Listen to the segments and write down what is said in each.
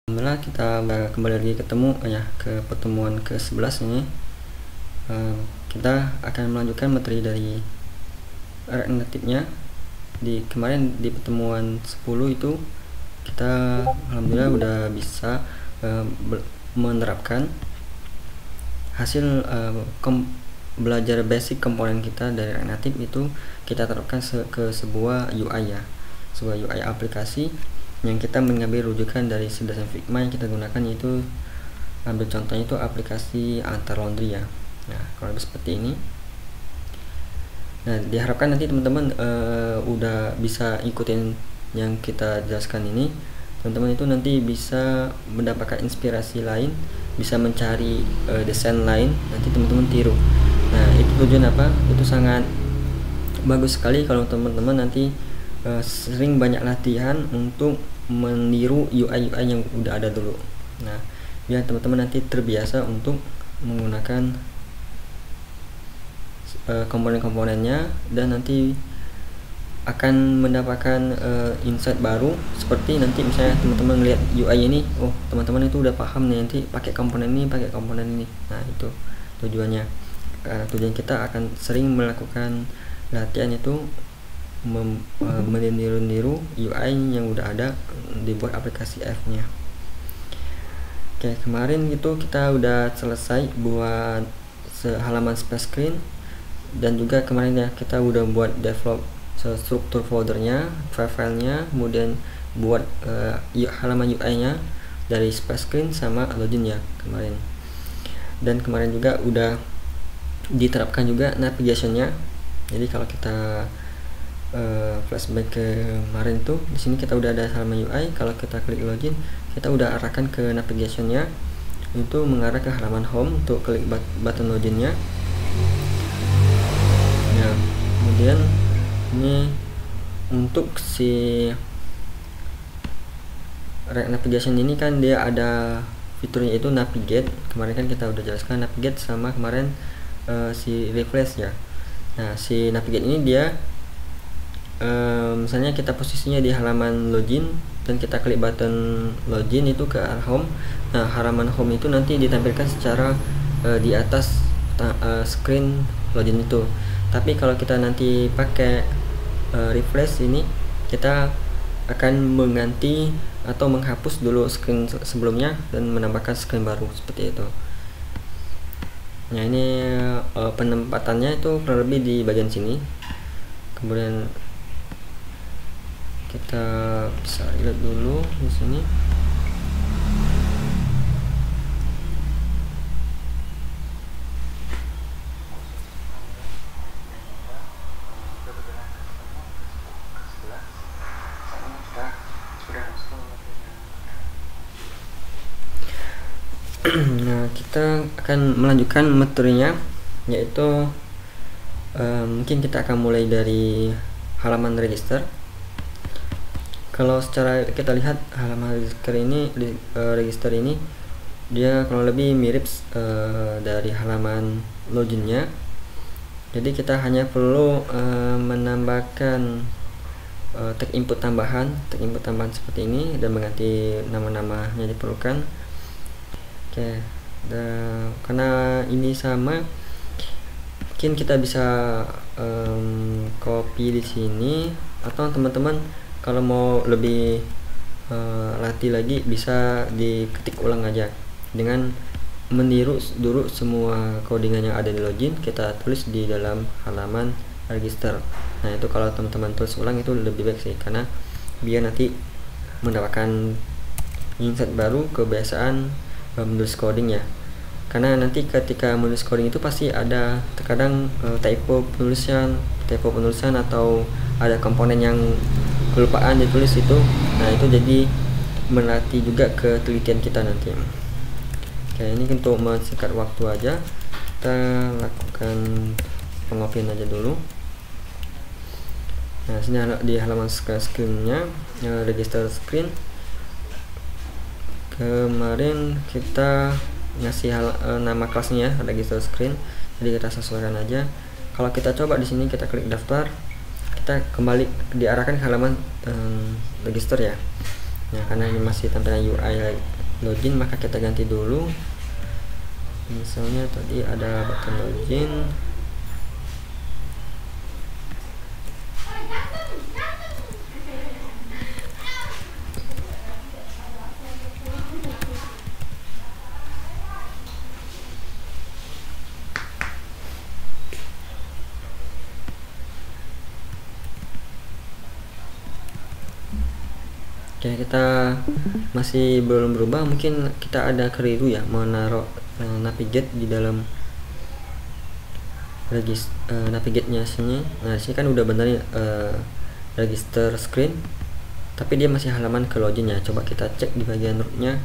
Alhamdulillah kita kembali lagi ketemu ya ke pertemuan ke-11 ini. Kita akan melanjutkan materi dari React Native-nya. Kemarin di pertemuan 10 itu kita alhamdulillah udah bisa menerapkan hasil belajar basic komponen kita dari React Native itu kita terapkan ke sebuah UI ya, sebuah UI aplikasi yang kita mengambil rujukan dari dasar Figma yang kita gunakan, yaitu ambil contohnya itu aplikasi antar laundry ya. Nah, kalau seperti ini. Nah, diharapkan nanti teman-teman udah bisa ikutin yang kita jelaskan ini. Teman-teman itu nanti bisa mendapatkan inspirasi lain, bisa mencari desain lain, nanti teman-teman tiru. Nah, itu tujuan apa? Itu sangat bagus sekali kalau teman-teman nanti sering banyak latihan untuk meniru UI yang udah ada dulu. Nah, biar teman-teman nanti terbiasa untuk menggunakan komponen-komponennya, dan nanti akan mendapatkan insight baru. Seperti nanti misalnya teman-teman lihat UI ini, oh teman-teman itu udah paham nih, nanti pakai komponen ini, pakai komponen ini. Nah, itu tujuannya. Tujuan kita akan sering melakukan latihan itu meniru-niru UI yang udah ada dibuat aplikasi F-nya. Oke, kemarin itu kita udah selesai buat halaman splash screen, dan juga kemarin ya kita udah buat develop struktur foldernya, filenya, kemudian buat halaman UI-nya dari splash screen sama login ya kemarin. Dan kemarin juga udah diterapkan juga navigation-nya. Jadi kalau kita flashback ke kemarin tuh, di sini kita udah ada halaman UI. Kalau kita klik login, kita udah arahkan ke navigation-nya, itu mengarah ke halaman home untuk klik button login-nya. Nah, kemudian ini untuk si React Navigation ini kan dia ada fiturnya itu navigate. Kemarin kan kita udah jelaskan navigate, sama kemarin si refresh ya. Nah, si navigate ini dia misalnya kita posisinya di halaman login dan kita klik button login itu ke arah home. Nah, halaman home itu nanti ditampilkan secara di atas screen login itu. Tapi kalau kita nanti pakai refresh ini, kita akan mengganti atau menghapus dulu screen sebelumnya dan menambahkan screen baru seperti itu. Nah, ini penempatannya itu kurang lebih di bagian sini. Kemudian kita bisa lihat dulu di sini. Nah, kita akan melanjutkan materinya, yaitu mungkin kita akan mulai dari halaman register. Kalau secara kita lihat halaman register ini dia kurang lebih mirip dari halaman loginnya. Jadi kita hanya perlu menambahkan tag input tambahan seperti ini dan mengganti nama-namanya diperlukan. Oke, karena ini sama, mungkin kita bisa copy di sini, atau teman-teman kalau mau lebih latih lagi bisa diketik ulang aja dengan meniru dulu semua codingan yang ada di login, kita tulis di dalam halaman register. Nah, itu kalau teman-teman tulis ulang itu lebih baik sih, karena biar nanti mendapatkan insight baru, kebiasaan menulis coding ya. Karena nanti ketika menulis coding itu pasti ada terkadang typo penulisan atau ada komponen yang kelupaan ditulis itu. Nah, itu jadi melatih juga ketelitian kita nanti. Oke, ini untuk mensingkat waktu aja, kita lakukan pengopian aja dulu. Nah, sini di halaman screen-nya, register screen. Kemarin kita ngasih nama kelasnya register screen, jadi kita sesuaikan aja. Kalau kita coba di sini kita klik daftar, kita kembali diarahkan ke halaman register ya. Nah, karena ini masih tampilan UI login, maka kita ganti dulu. Misalnya tadi ada button login, oke. Kita masih belum berubah, mungkin kita ada keliru ya menaruh navigate di dalam navigate-nya sini. Nah, sini kan udah benar register screen, tapi dia masih halaman ke login ya. Coba kita cek di bagian rootnya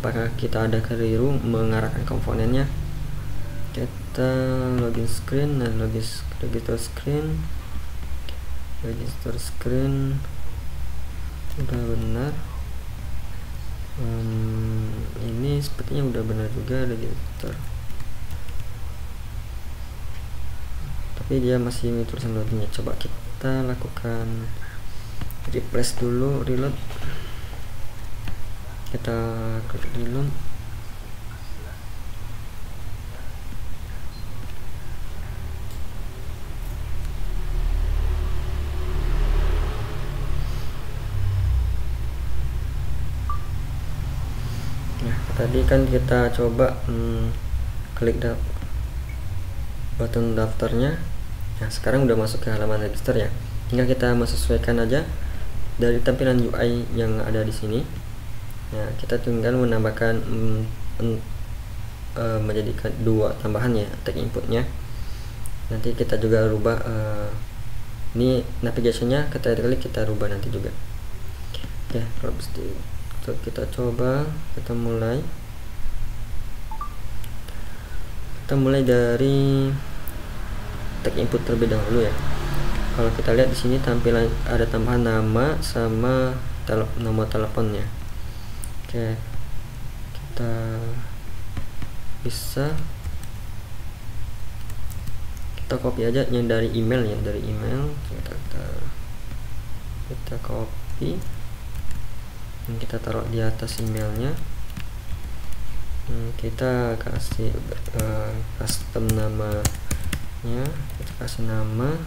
apakah kita ada keliru mengarahkan komponennya. Kita login screen dan register screen udah benar. Ini sepertinya udah benar juga register, tapi dia masih tulisan loginnya. Coba kita lakukan refresh dulu, reload. Kita klik reload. Tadi kan kita coba klik button daftarnya. Nah, sekarang udah masuk ke halaman register ya. Tinggal kita menyesuaikan aja dari tampilan UI yang ada di sini. Nah, kita tinggal menambahkan menjadikan 2 tambahan ya tag inputnya. Nanti kita juga rubah ini navigationnya, kita klik kita rubah nanti juga. Oke, kalau kita coba, kita mulai dari tag input terlebih dahulu ya. Kalau kita lihat di sini tampilan ada tambahan nama sama nomor teleponnya. Oke, kita bisa kita copy aja yang dari email kita copy, kita taruh di atas emailnya. Kita kasih custom namanya, kita kasih nama.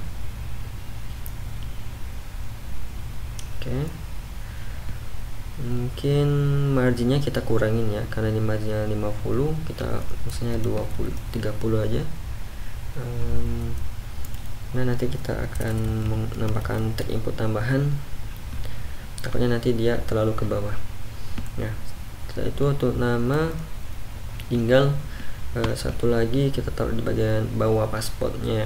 Oke, mungkin marginnya kita kurangin ya, karena ini marginnya 50, kita misalnya 30 aja. Nah, nanti kita akan menambahkan tag input tambahan, takutnya nanti dia terlalu ke bawah. Nah, setelah itu untuk nama tinggal satu lagi kita taruh di bagian bawah pasportnya.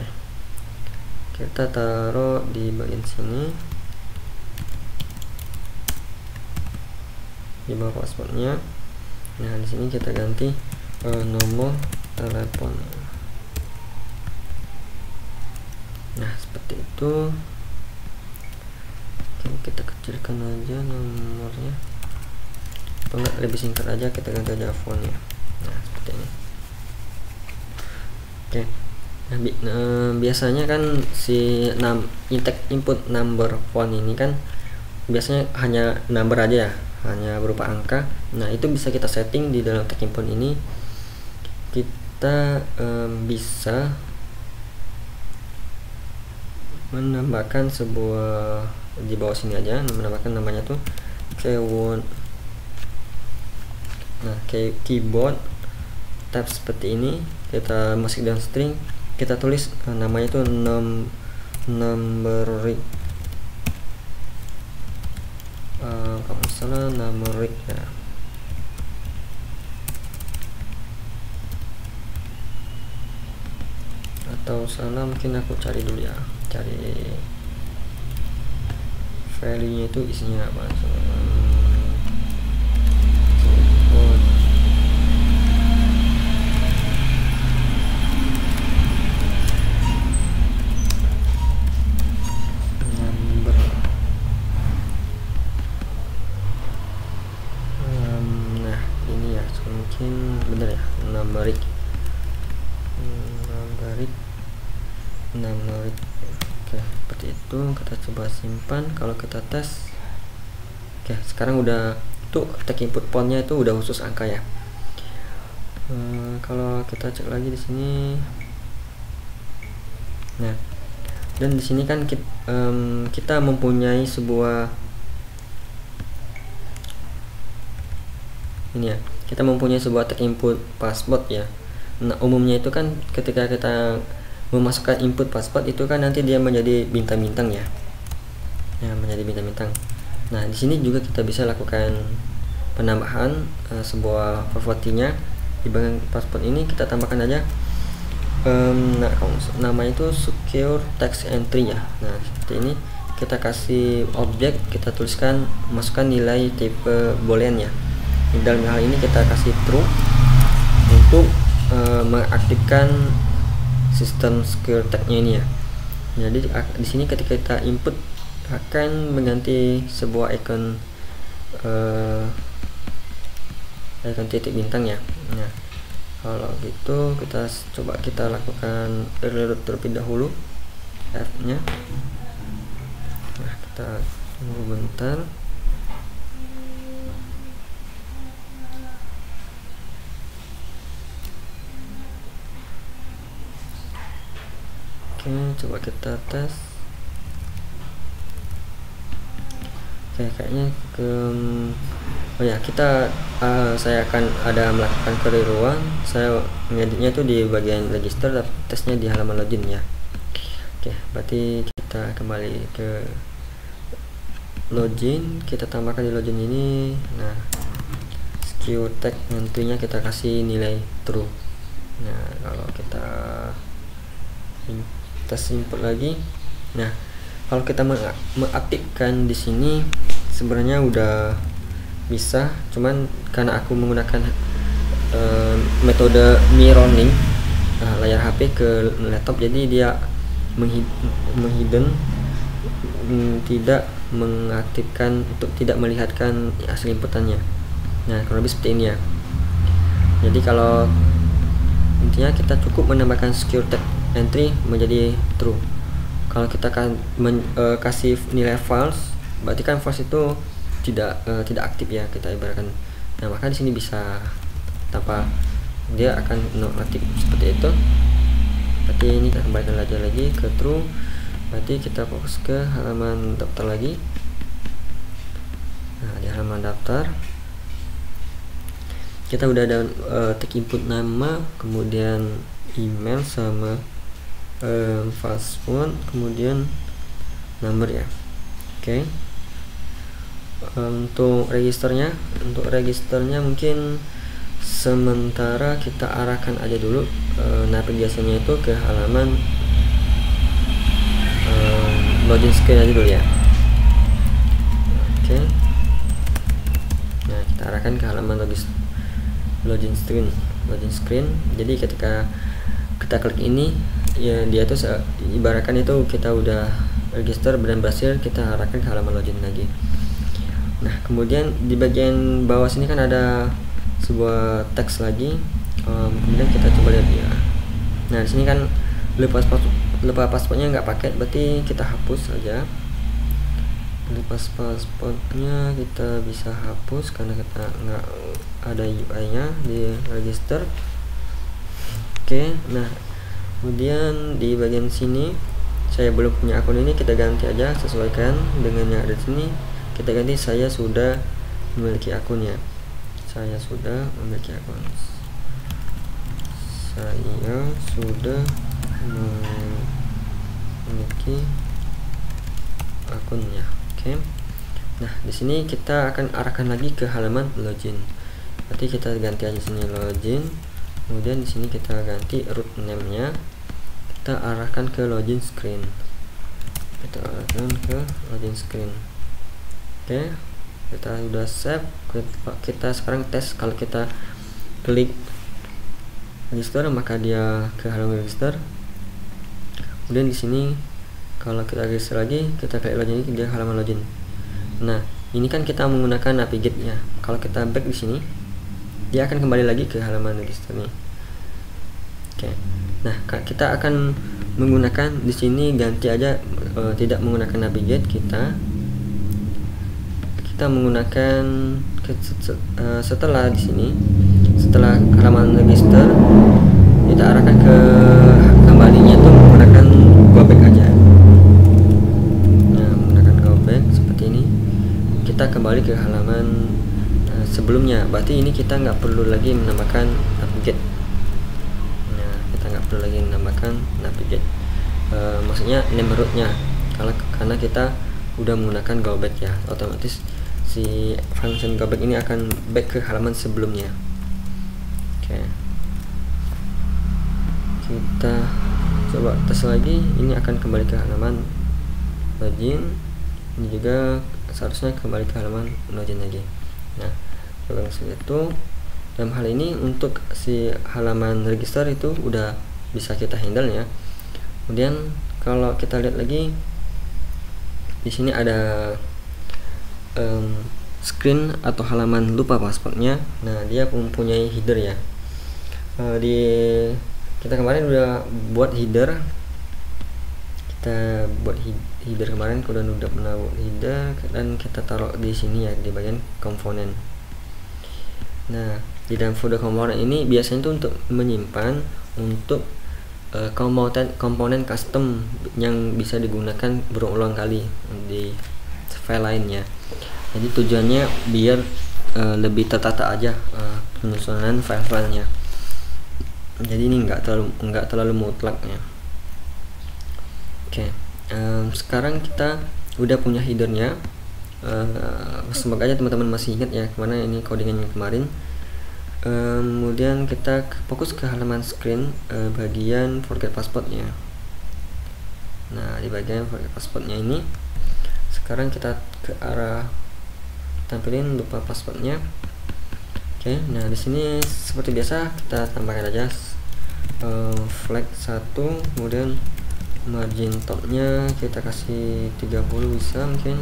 Kita taruh di bagian sini, di bawah pasportnya. Nah, di sini kita ganti nomor telepon. Nah, seperti itu. Oke, kita kecilkan aja nomornya, atau enggak lebih singkat aja kita ganti aja phone-nya. Nah, seperti ini. Oke. Nah, biasanya kan si input number phone ini kan biasanya hanya number aja ya, hanya berupa angka. Nah, itu bisa kita setting di dalam tag input ini. Kita bisa menambahkan sebuah di bawah sini aja, menambahkan namanya tuh keyword. Nah, keyboard tab seperti ini, kita masuk dalam string, kita tulis namanya tuh numeric, kalau salah numeric ya. Atau salah mungkin aku cari dulu ya, cari value nya itu isinya apa. Nah, ini ya mungkin bener ya, numeric. Oke, seperti itu. Kita coba simpan. Kalau kita tes, oke, sekarang udah itu tag input pointnya itu udah khusus angka ya. Kalau kita cek lagi di sini, nah dan di sini kan kita mempunyai sebuah ini ya, kita mempunyai sebuah tag input password ya. Nah umumnya itu kan ketika kita memasukkan input password itu kan nanti dia menjadi bintang-bintang ya, menjadi bintang-bintang. Nah di sini juga kita bisa lakukan penambahan sebuah propertinya. Di bagian password ini kita tambahkan aja nama itu secure text entry ya. Nah seperti ini, kita kasih objek, kita tuliskan, masukkan nilai tipe boolean ya. Dalam hal ini kita kasih true untuk mengaktifkan sistem secure tag-nya ini ya. Jadi di sini ketika kita input akan mengganti sebuah icon titik bintang ya. Nah kalau gitu kita lakukan terlebih dahulu F nya. Nah kita tunggu bentar. Oke, coba kita tes. Oke, kayaknya saya akan ada melakukan keliruan. Saya mengeditnya itu di bagian register, tapi tesnya di halaman login ya. Oke, berarti kita kembali ke login, kita tambahkan di login ini. Nah secure tag entry-nya kita kasih nilai true. Nah kalau kita tes input lagi, nah kalau kita mengaktifkan di sini sebenarnya udah bisa, cuman karena aku menggunakan metode mirroring layar HP ke laptop, jadi dia menghidden, tidak mengaktifkan untuk tidak melihatkan hasil inputannya. Nah kurang lebih seperti ini ya. Jadi kalau intinya kita cukup menambahkan secure tag entry menjadi true. Kalau kita kasih nilai false, berarti kan false itu tidak aktif ya, kita ibaratkan. Nah maka di sini bisa tanpa dia akan non aktif seperti itu. Berarti ini kita kembalikan lagi ke true. Berarti kita fokus ke halaman daftar lagi. Nah di halaman daftar kita udah ada tag input nama, kemudian email sama password, kemudian nomor ya. Oke. Untuk registernya mungkin sementara kita arahkan aja dulu navigasinya itu ke halaman login screen aja dulu ya. Oke. Nah kita arahkan ke halaman login screen. Jadi ketika kita klik ini ya, dia tuh ibaratkan itu kita udah register dan berhasil, kita arahkan ke halaman login lagi. Nah kemudian di bagian bawah sini kan ada sebuah teks lagi, kemudian kita coba lihat ya. Nah di sini kan lupa passwordnya nggak pakai, berarti kita hapus saja. Lupa passwordnya kita bisa hapus karena kita nggak ada UI nya di register. Oke, nah kemudian di bagian sini saya belum punya akun ini, kita ganti aja, sesuaikan dengan yang ada di sini. Kita ganti saya sudah memiliki akun ya. Saya sudah memiliki akun. Saya sudah memiliki akunnya. Oke. Nah, di sini kita akan arahkan lagi ke halaman login. Berarti kita ganti aja sini login. Kemudian di sini kita ganti root name-nya. Kita arahkan ke login screen. Oke, kita sudah save. Kita sekarang tes. Kalau kita klik register maka dia ke halaman register. Kemudian di sini kalau kita register lagi, kita klik login, dia halaman login. Nah ini kan kita menggunakan navigate ya. Kalau kita back di sini, dia akan kembali lagi ke halaman register nih. Oke. Nah kita akan menggunakan di sini, ganti aja tidak menggunakan navigate, kita kita menggunakan setelah di sini, setelah halaman register, kita arahkan ke kembalinya itu menggunakan go back aja. Nah, menggunakan go back seperti ini, kita kembali ke halaman sebelumnya. Berarti ini kita nggak perlu lagi menambahkan navigate. Nah, kita nggak perlu lagi menambahkan navigate. Maksudnya name root-nya, karena kita udah menggunakan go back ya, otomatis si function go back ini akan back ke halaman sebelumnya. Oke, kita coba tes lagi, ini akan kembali ke halaman login. Ini juga seharusnya kembali ke halaman login lagi. Nah, seperti itu. Dalam hal ini untuk si halaman register itu udah bisa kita handle ya. Kemudian kalau kita lihat lagi di sini ada screen atau halaman lupa passwordnya. Nah, dia mempunyai header ya. Kita kemarin udah buat header. Kita buat header kemarin, kemudian udah pernah buat header dan kita taruh di sini ya, di bagian komponen. Nah, di dalam folder komponen ini biasanya itu untuk menyimpan untuk komponen custom yang bisa digunakan berulang kali di file lainnya. Jadi tujuannya biar lebih tertata aja penyusunan file-filenya. Jadi ini nggak terlalu mutlak ya. Oke, sekarang kita udah punya headernya. Semoga aja teman-teman masih ingat ya kemana ini codingannya kemarin. Kemudian kita fokus ke halaman screen, bagian forget passwordnya. Nah, di bagian forget passwordnya ini sekarang kita ke arah tampilin lupa passwordnya. Oke, nah di sini seperti biasa kita tambahkan aja flag 1, kemudian margin topnya kita kasih 30 bisa mungkin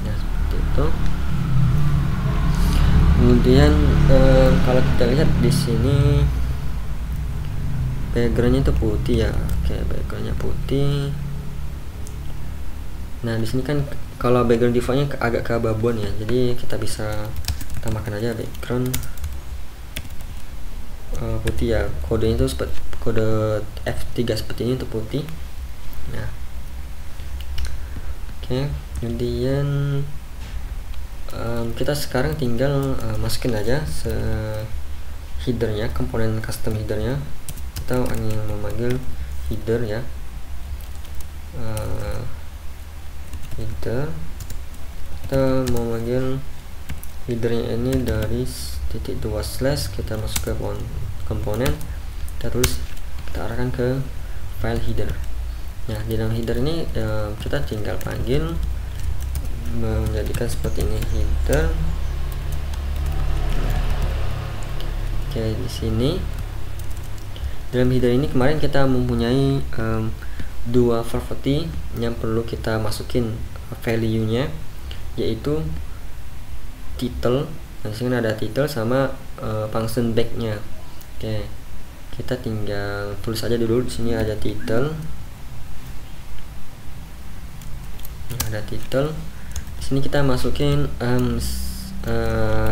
ya, seperti itu. Kemudian kalau kita lihat di sini backgroundnya itu putih ya. Oke, backgroundnya putih. Nah, di sini kan kalau background defaultnya agak keabu-abuan ya, jadi kita bisa tambahkan aja background putih ya. Kodenya itu seperti kode F3 seperti ini, itu putih. Nah, oke, kemudian kita sekarang tinggal masukin aja headernya, komponen custom headernya. Kita ingin memanggil header ya, header. Kita mau manggil headernya ini dari titik 2 slash, kita masuk ke komponen, kita tulis, kita arahkan ke file header. Nah, di dalam header ini kita tinggal panggil menjadikan seperti ini header. Oke, di sini dalam header ini kemarin kita mempunyai dua property yang perlu kita masukin value-nya, yaitu title. Nah, di sini ada title sama function back-nya. Oke, kita tinggal tulis aja dulu. Di sini ada title. Ada title. Di sini kita masukin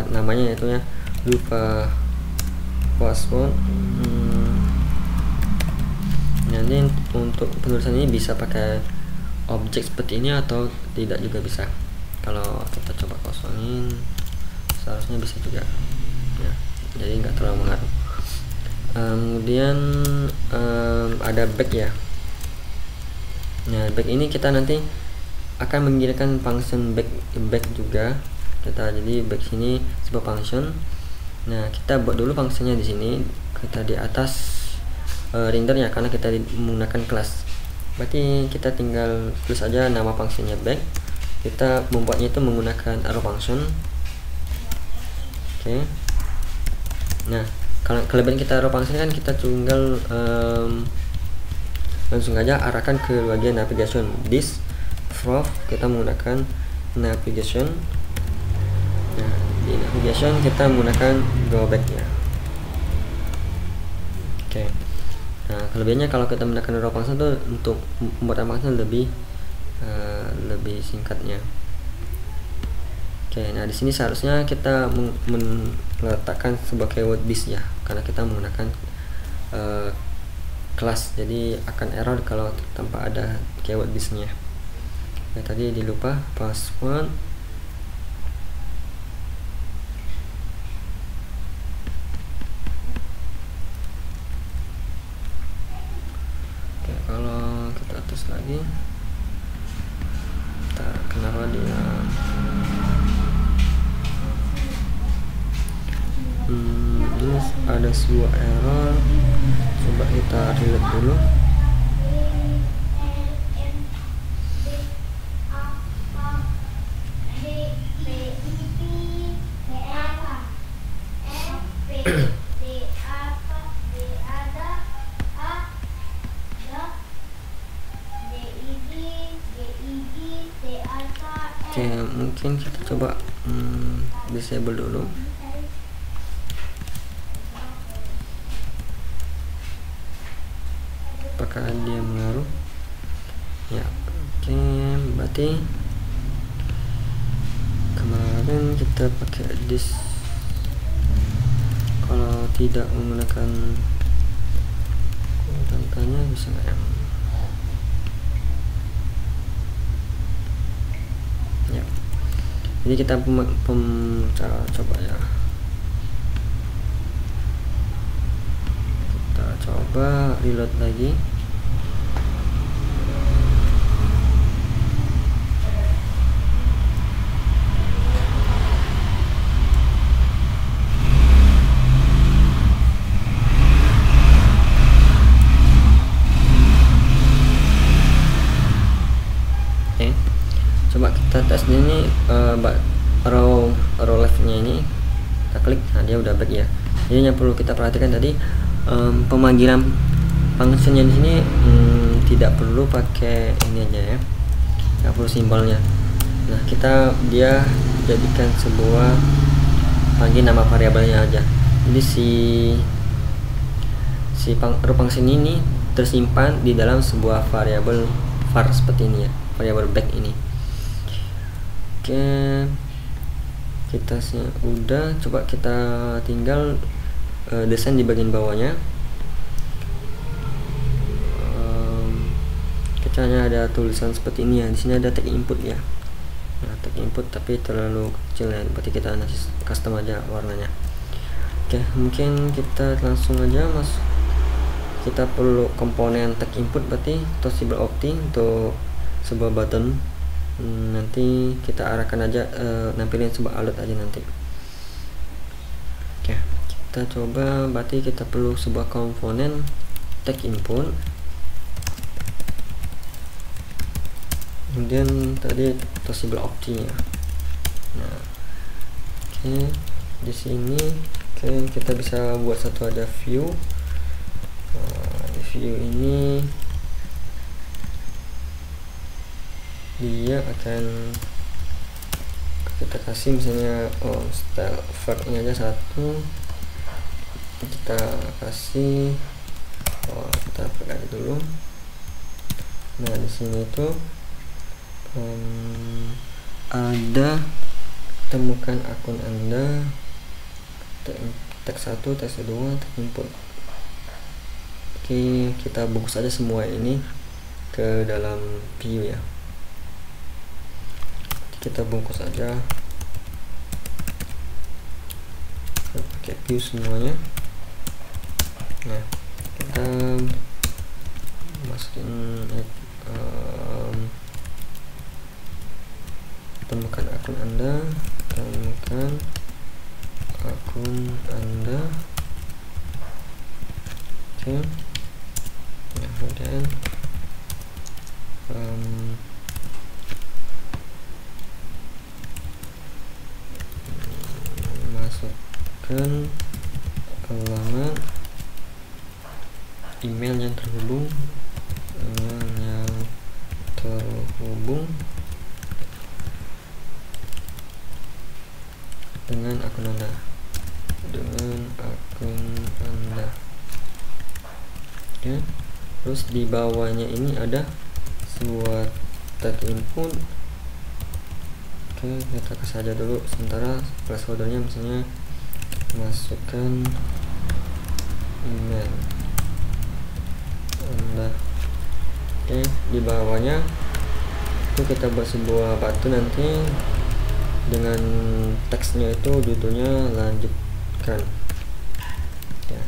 namanya, yaitu ya lupa password. Nanti untuk penulisan ini bisa pakai objek seperti ini atau tidak juga bisa. Kalau kita coba kosongin, seharusnya bisa juga ya, jadi nggak terlalu mengaruh. Kemudian ada back ya. Nah, back ini kita nanti akan mengirimkan function back juga. Jadi back sini sebuah function. Nah, kita buat dulu fungsinya di sini. Kita di atas rendernya karena kita menggunakan kelas. Berarti kita tinggal tulis aja nama fungsinya back. Kita membuatnya itu menggunakan arrow function. Oke. Nah, kalau kelebihan kita arrow function kan kita tinggal langsung aja arahkan ke bagian navigation. This from kita menggunakan navigation. Nah, di navigation kita menggunakan go back ya. Oke. Nah, kelebihannya kalau kita menggunakan arrow function itu untuk membuat function lebih singkatnya. Oke, nah di sini seharusnya kita meletakkan sebuah keyword this ya, karena kita menggunakan kelas, jadi akan error kalau tanpa ada keyword this-nya. Ya, tadi dilupa password. Oke, kalau kita atas lagi, kenapa dia ini ada sebuah error. Coba kita reload dulu. Oke, mungkin kita coba disable dulu. Apakah dia mengaruh? Ya, oke, berarti kemarin kita pakai disk. Kalau tidak menggunakan tanya bisa nggak ya? Ya, jadi kita coba ya. Kita coba reload lagi. Coba kita tes ini row left-nya ini kita klik, nah dia udah back ya. Jadi yang perlu kita perhatikan tadi pemanggilan functionnya di sini tidak perlu pakai ini aja ya, nggak perlu simbolnya. Nah dia jadikan sebuah panggil nama variabelnya aja. Jadi row function ini tersimpan di dalam sebuah variabel var seperti ini ya, variabel back ini. Oke, kita udah, coba kita tinggal desain di bagian bawahnya. Kecilnya ada tulisan seperti ini ya, di sini ada tag input ya. Nah, tag input tapi terlalu kecil ya, berarti kita nanti custom aja warnanya. Oke, mungkin kita langsung aja kita perlu komponen tag input, berarti Toshiba Opti untuk sebuah button. Nanti kita arahkan aja, nampilin sebuah alert aja nanti. Oke, kita coba, berarti kita perlu sebuah komponen tag input. Kemudian tadi Toshiba Opti ya. Nah, oke, di sini kita bisa buat satu ada view. Di view ini dia akan kita kasih misalnya style verb-nya aja satu, kita kasih kita pakai dulu. Nah di sini tuh ada temukan akun Anda, tag 1, tag 2, tag input. Oke, kita bungkus aja semua ini ke dalam view ya. Kita bungkus aja pakai view semuanya. Nah kita masukin temukan akun Anda, oke. Nah, kemudian masukkan alamat email yang terhubung dengan akun Anda, ya. Terus di bawahnya ini ada sebuah tag input. Oke, kita kasih aja dulu sementara placeholdernya, misalnya masukkan email Anda. Oke, di bawahnya itu kita buat sebuah button nanti dengan teksnya itu judulnya lanjutkan ya.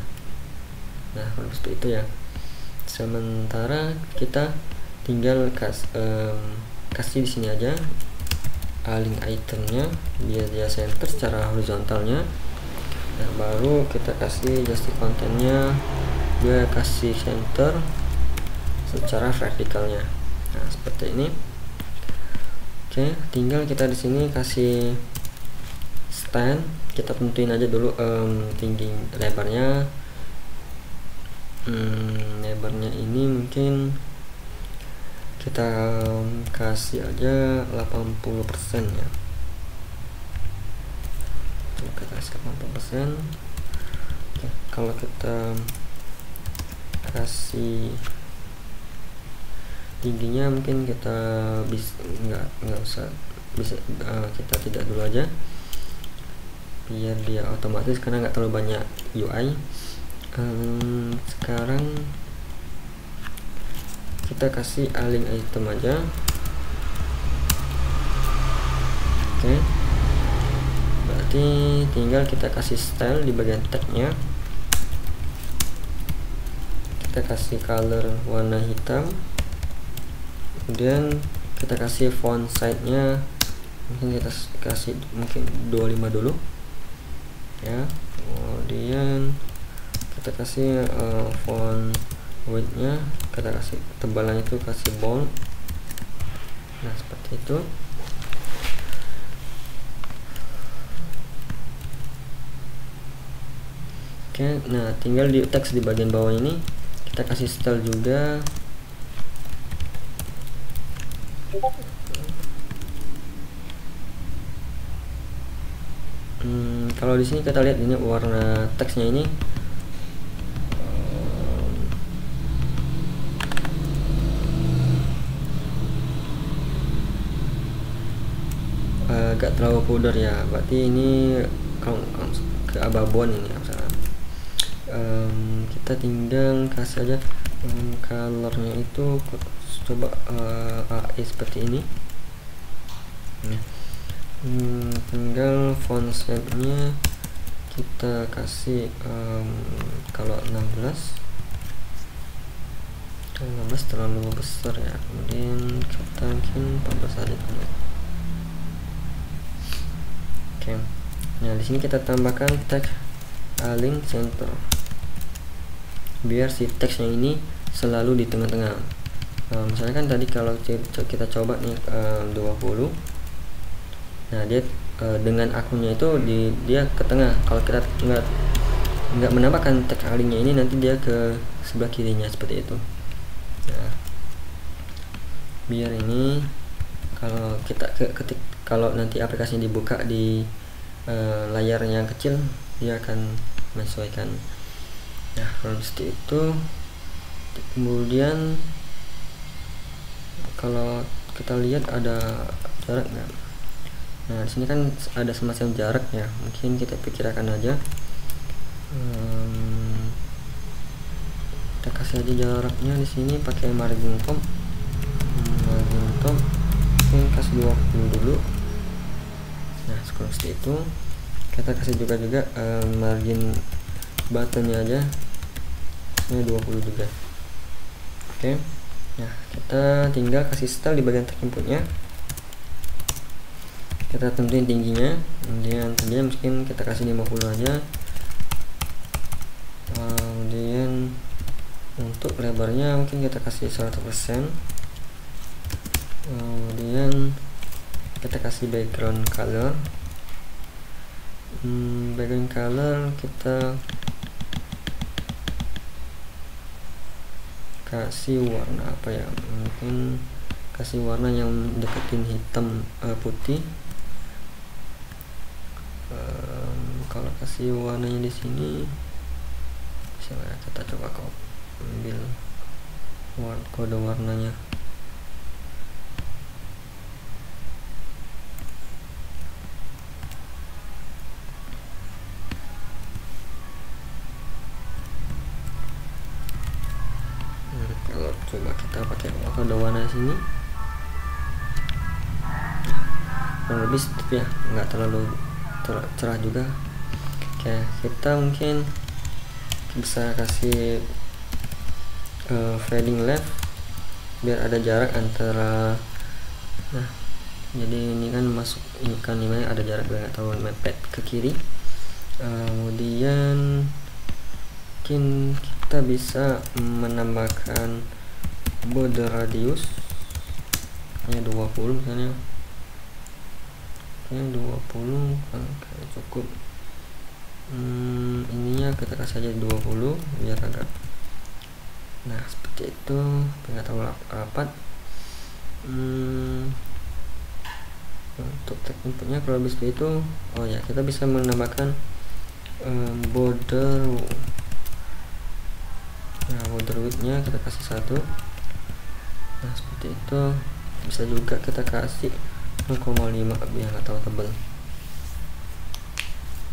Nah, kalau seperti itu ya. Sementara kita tinggal kasih di sini aja link itemnya biar dia center secara horizontalnya. Nah, baru kita kasih justify contentnya, dia kasih center secara vertikalnya. Nah, seperti ini. Oke, tinggal kita di sini kasih stand, kita tentuin aja dulu tinggi lebarnya. Lebarnya ini mungkin kita kasih aja 80% ya. Kita kasih 80%. Oke, kalau kita kasih tingginya mungkin kita bisa nggak usah, bisa kita tidak dulu aja biar dia otomatis karena nggak terlalu banyak UI. Sekarang kita kasih link item aja. Oke, berarti tinggal kita kasih style di bagian tagnya, kita kasih color warna hitam, kemudian kita kasih font size nya mungkin kita kasih 25 dulu ya. Kemudian kita kasih font width nya, kita kasih tebalannya itu kasih bold. Nah, seperti itu. Oke, nah tinggal di teks di bagian bawah ini kita kasih style juga. Kalau di sini kita lihat ini warna teksnya ini agak terlalu pudar ya, berarti ini kalau keababuan ini misalnya. Kita tinggal kasih aja colornya itu coba seperti ini. Tinggal font size nya kita kasih kalau 16 terlalu besar ya, kemudian kita mungkin 14 aja dulu. Oke, nah di sini kita tambahkan tag link center biar si teksnya ini selalu di tengah-tengah. Misalnya kan tadi kalau kita coba nih 20, nah dia dengan akunnya itu dia ke tengah. Kalau kita nggak menambahkan tag linknya ini, nanti dia ke sebelah kirinya seperti itu. Nah, biar ini kalau kita kalau nanti aplikasinya dibuka di layar yang kecil, dia akan menyesuaikan. Nah, kalau seperti itu. Kemudian kalau kita lihat ada jarak nggak? Nah, di sini kan ada semacam jarak ya, mungkin kita pikirkan aja. Kita kasih aja jaraknya di sini pakai margin top. Mungkin kasih 20 dulu. Nah, seperti itu. Kita kasih juga margin buttonnya aja, ini 20 juga. Oke. Nah, kita tinggal kasih style di bagian tag inputnya. Kita tentuin tingginya, kemudian tingginya mungkin kita kasih 50 aja. Kemudian untuk lebarnya mungkin kita kasih 100%. Kemudian kita kasih background color. Background color kita kasih warna apa ya, mungkin kasih warna yang deketin hitam putih. Kalau kasih warnanya di sini, misalnya kita coba ambil kode warnanya. coba kita pakai kode warna sini. Kurang lebih seperti ya, nggak terlalu cerah juga. Oke, kita mungkin bisa kasih fading left biar ada jarak antara, nah jadi ini kan masuk ikan ini ada jarak biar nggak terlalu mepet ke kiri. Kemudian mungkin kita bisa menambahkan border radius hanya 20 misalnya. Oke, 20 kan cukup. Ininya kita kasih aja 20 biar agak, nah seperti itu, nggak terlalu rapat. Untuk tag inputnya kalau lebih seperti itu, oh ya, kita bisa menambahkan border, nah border widthnya kita kasih 1. Nah seperti itu. Bisa juga kita kasih 0,5 biar nggak terlalu tebal.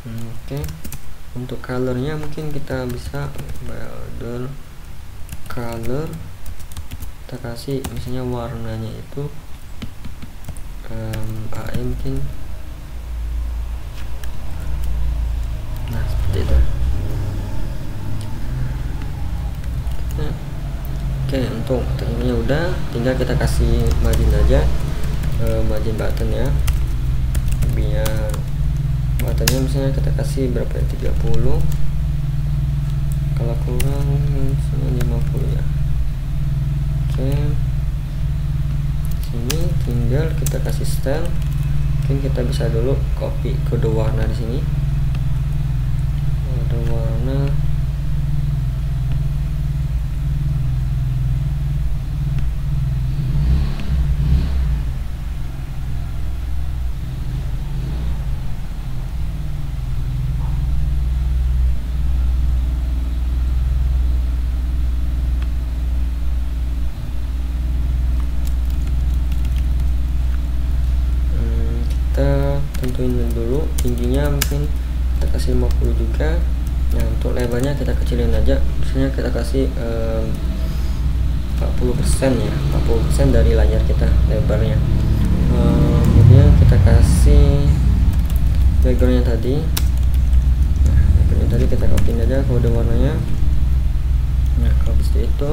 Oke, untuk colornya mungkin kita bisa border color, kita kasih misalnya warnanya itu AM mungkin. Nah seperti itu. Oke, untuk tekniknya udah, tinggal kita kasih margin aja, margin button ya, biar buttonnya misalnya kita kasih berapa ya, 30, kalau kurang misalnya 50 ya. Oke, sini tinggal kita kasih style. Mungkin kita bisa dulu copy kode warna di sini, kode warna. Tentuin dulu tingginya, mungkin kita kasih 50 juga. Nah untuk lebarnya kita kecilin aja, misalnya kita kasih 40% ya, 40% dari layar kita lebarnya. Kemudian kita kasih backgroundnya tadi, nah backgroundnya tadi kita copy aja kode warnanya. Nah kalau seperti itu,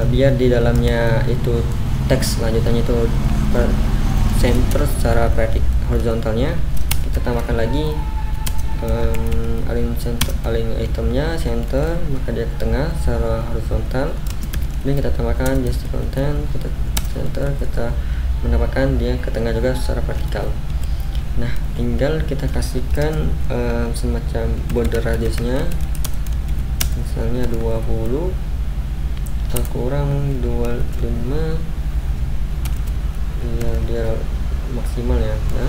biar di dalamnya itu teks lanjutannya itu center secara vertikal, horizontalnya kita tambahkan lagi align itemnya center, maka dia ke tengah secara horizontal. Kemudian kita tambahkan gesture content, kita center, kita menambahkan dia ke tengah juga secara vertikal. Nah tinggal kita kasihkan semacam border radiusnya, misalnya 20 atau kurang 25 ya, dia maksimal ya. Nah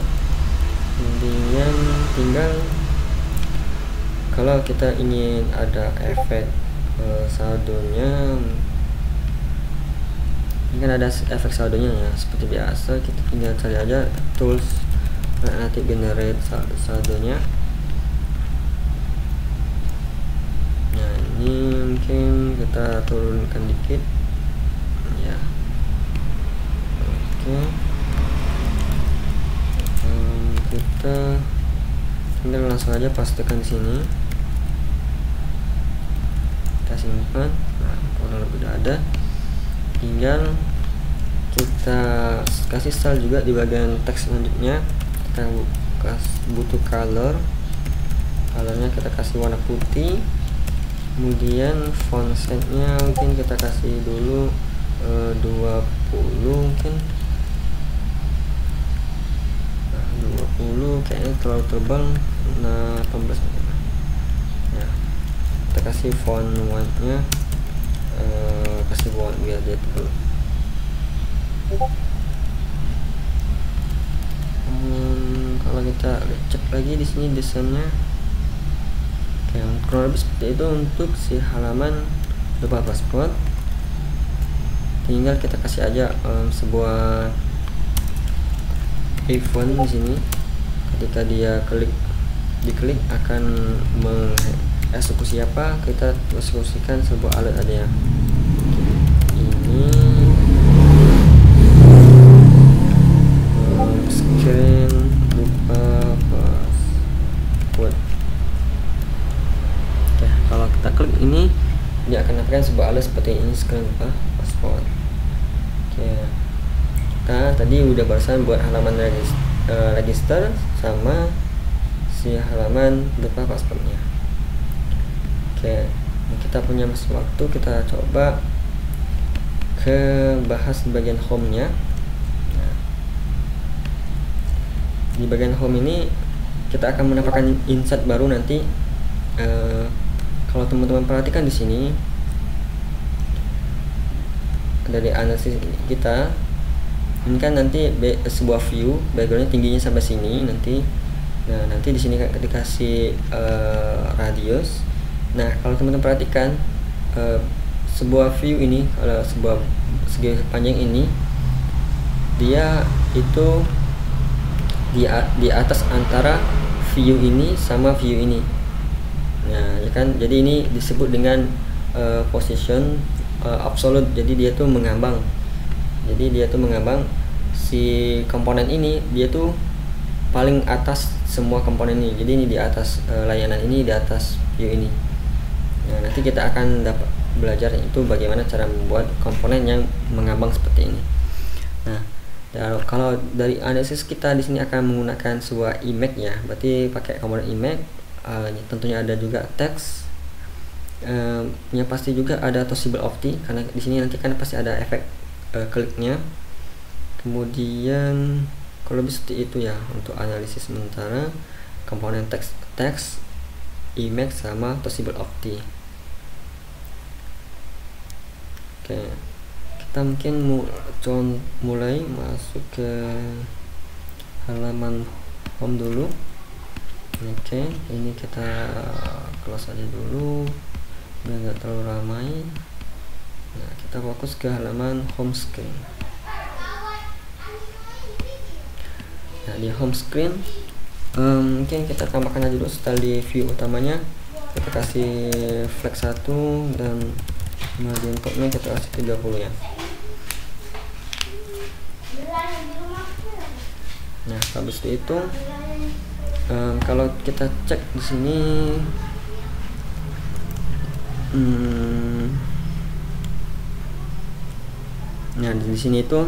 kemudian tinggal kalau kita ingin ada efek shadownya, ini kan ada efek shadownya ya, seperti biasa kita tinggal cari aja tools, nanti generate shadownya. Nah ini mungkin kita turunkan dikit ya. Oke, kita tinggal langsung aja pastekan di sini, kita simpan. Nah kalau lebih udah ada, tinggal kita kasih style juga di bagian teks selanjutnya. Kita butuh colornya kita kasih warna putih. Kemudian font size-nya mungkin kita kasih dulu 20 mungkin. 20 kayaknya terlalu tebal. Nah 18 ya, kita kasih font white-nya, kasih white biar dia tebal. Kalau kita cek lagi di sini desainnya, kayak kurang lebih seperti itu untuk si halaman lupa paspor. Tinggal kita kasih aja sebuah event di sini. Ketika dia diklik akan mengeksekusi apa, kita eksekusikan sebuah alert aja ya. kita klik ini, dia akan dapatkan sebuah alert seperti ini, screen password. Oke, kita tadi udah barusan buat halaman register sama si halaman lupa passwordnya. Oke, kita punya masih waktu, kita coba ke bahas bagian home nya. Nah, di bagian home ini kita akan mendapatkan insight baru nanti. Kalau teman-teman perhatikan di sini dari analisis kita, ini kan nanti sebuah view backgroundnya tingginya sampai sini nanti. Nah, nanti di sini dikasih radius. Nah, kalau teman-teman perhatikan sebuah view ini, kalau sebuah segi panjang ini, dia itu di atas antara view ini sama view ini. Nah, ya kan, jadi ini disebut dengan position absolute. Jadi dia tuh mengambang. Jadi dia tuh mengambang, si komponen ini dia tuh paling atas semua komponen ini. Jadi ini di atas layanan ini, di atas view ini. Nah, nanti kita akan dapat belajar itu bagaimana cara membuat komponen yang mengambang seperti ini. Nah, kalau dari analisis kita di sini akan menggunakan sebuah image ya, berarti pakai komponen image. Tentunya ada juga teks. Yang pasti juga ada toggleable opti, karena di sini nanti kan pasti ada efek kliknya. Kemudian kalau lebih seperti itu ya untuk analisis sementara komponen teks, image sama toggleable opti. Oke, kita mungkin mulai masuk ke halaman home dulu. Oke, ini kita close aja dulu biar nggak terlalu ramai. Nah, kita fokus ke halaman home screen. Nah, di home screen mungkin kita tambahkan aja dulu setelah di view utamanya kita kasih flag 1 dan di inputnya kita kasih 30 ya. Nah, habis itu kalau kita cek di sini nah di sini itu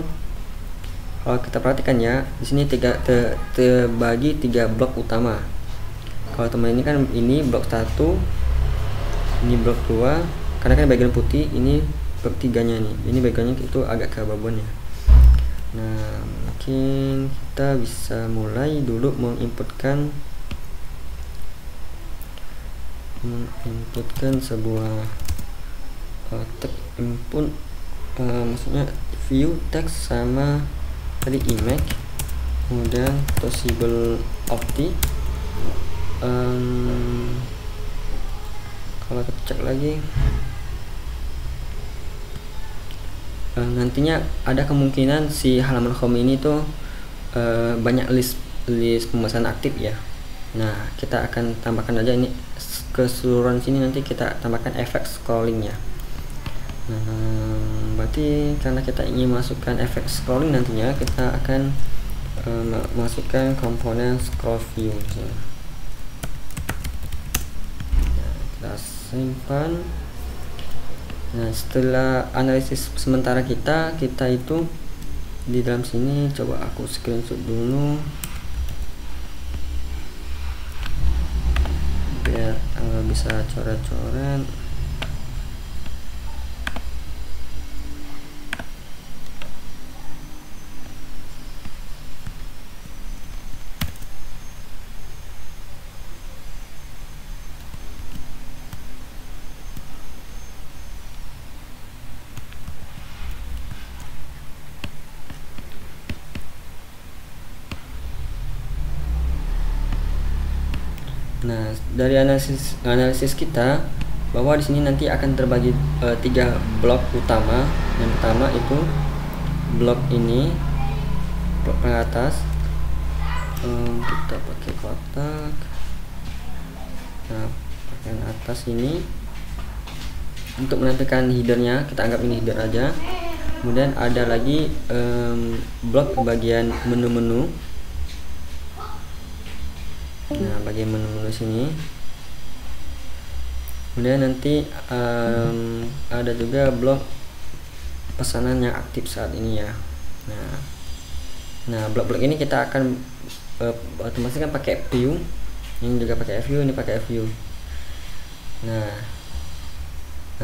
kalau kita perhatikan ya, di sini terbagi 3 blok utama. Kalau teman ini kan ini blok 1, ini blok 2, karena kan bagian putih, ini blok 3-nya nih. Ini bagiannya itu agak keabu-abuan ya. Nah, mungkin kita bisa mulai dulu menginputkan sebuah teks input, maksudnya view teks sama tadi image, kemudian toggleable opti. Kalau kita cek lagi, nantinya ada kemungkinan si halaman home ini tuh banyak list pemesanan aktif ya. Nah, kita akan tambahkan aja ini keseluruhan sini, nanti kita tambahkan efek scrollingnya. Nah, berarti karena kita ingin masukkan efek scrolling, nantinya kita akan masukkan komponen scroll view di sini. Nah, kita simpan. Nah, setelah analisis sementara kita itu di dalam sini, coba aku screenshot dulu biar bisa coret-coret. Nah, dari analisis kita bahwa di sini nanti akan terbagi 3 blok utama. Yang pertama itu blok ini, blok ke atas. Kita pakai kotak. Nah, pakai atas ini untuk menampilkan headernya, kita anggap ini header aja. Kemudian ada lagi blok bagian menu-menu. Nah, bagian menu-menu sini Kemudian nanti ada juga blok pesanan yang aktif saat ini ya. Nah blok-blok ini kita akan otomatis kan pakai view, ini juga pakai view, ini pakai view. Nah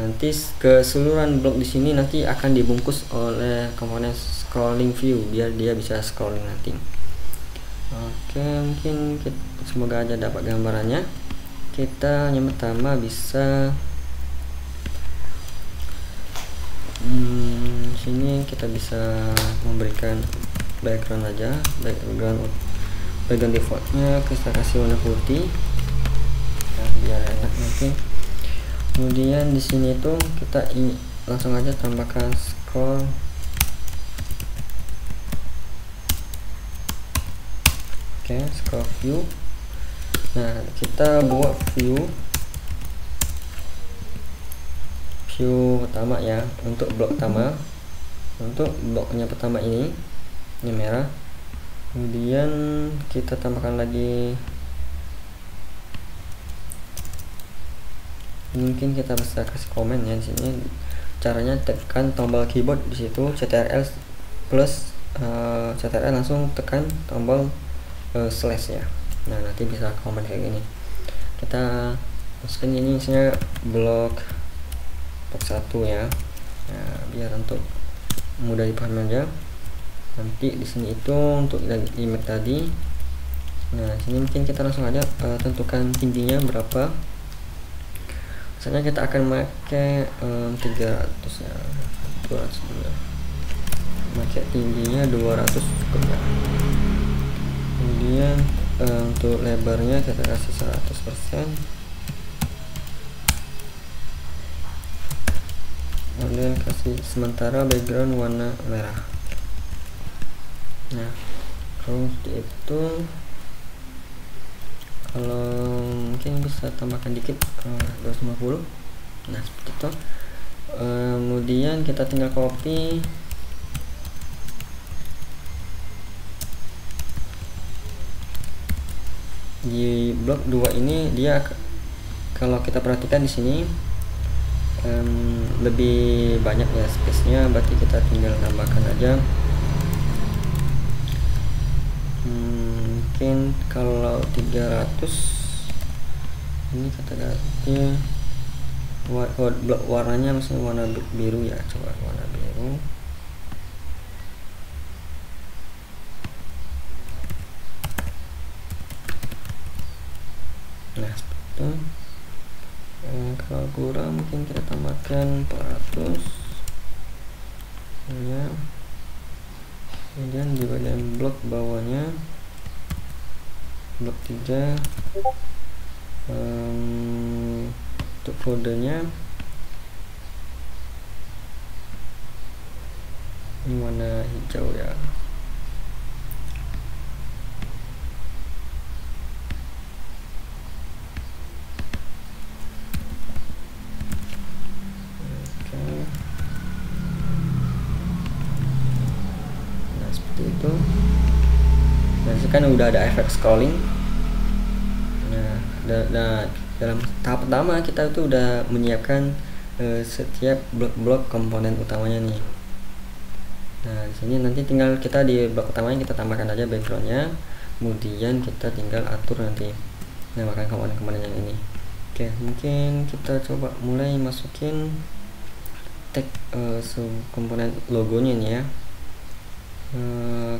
nanti keseluruhan blok di sini nanti akan dibungkus oleh komponen scrolling view biar dia bisa scrolling nanti. Oke, mungkin semoga aja dapat gambarannya. Kita yang pertama bisa sini kita bisa memberikan background aja, background defaultnya kita kasih warna putih ya, biar enak nanti. Kemudian di sini tuh kita langsung aja tambahkan scroll. Oke, scroll view. Nah kita buat view pertama ya, untuk blok pertama, untuk bloknya pertama ini merah. Kemudian kita tambahkan lagi, mungkin kita bisa kasih komen ya di sini. Caranya tekan tombol keyboard di situ CTRL plus CTRL, langsung tekan tombol slash ya. Nah nanti bisa komen kayak gini. Kita masukin ini misalnya blok 1 ya. Nah, biar untuk mudah dipahami aja. Nanti di sini itu untuk image tadi. Nah sini mungkin kita langsung aja tentukan tingginya berapa. Misalnya kita akan pakai 300 ya, 200 dulu. Pakai tingginya 200 cukup ya. Kemudian untuk lebarnya kita kasih 100%. Kemudian kasih sementara background warna merah. Nah kalau itu, kalau mungkin bisa tambahkan dikit 250. Nah seperti itu. Kemudian kita tinggal copy. Di blok 2 ini dia, kalau kita perhatikan di sini lebih banyak ya space-nya, berarti kita tinggal tambahkan aja. Mungkin kalau 300 ini kita ganti blok warnanya, misalnya warna biru ya, coba warna biru. Nah seperti itu. Kalau kurang mungkin kita tambahkan 400 ya. Kemudian di bagian blok bawahnya, blok 3, untuk kodenya ini warna hijau ya. Itu dan kan udah ada efek scrolling. Nah dalam tahap pertama kita tuh udah menyiapkan setiap blok-blok komponen utamanya nih. Nah di sini nanti tinggal kita di blok utamanya kita tambahkan aja backgroundnya, kemudian kita tinggal atur nanti namakan komponen-komponen yang ini. Oke, mungkin kita coba mulai masukin tag komponen logonya ini ya.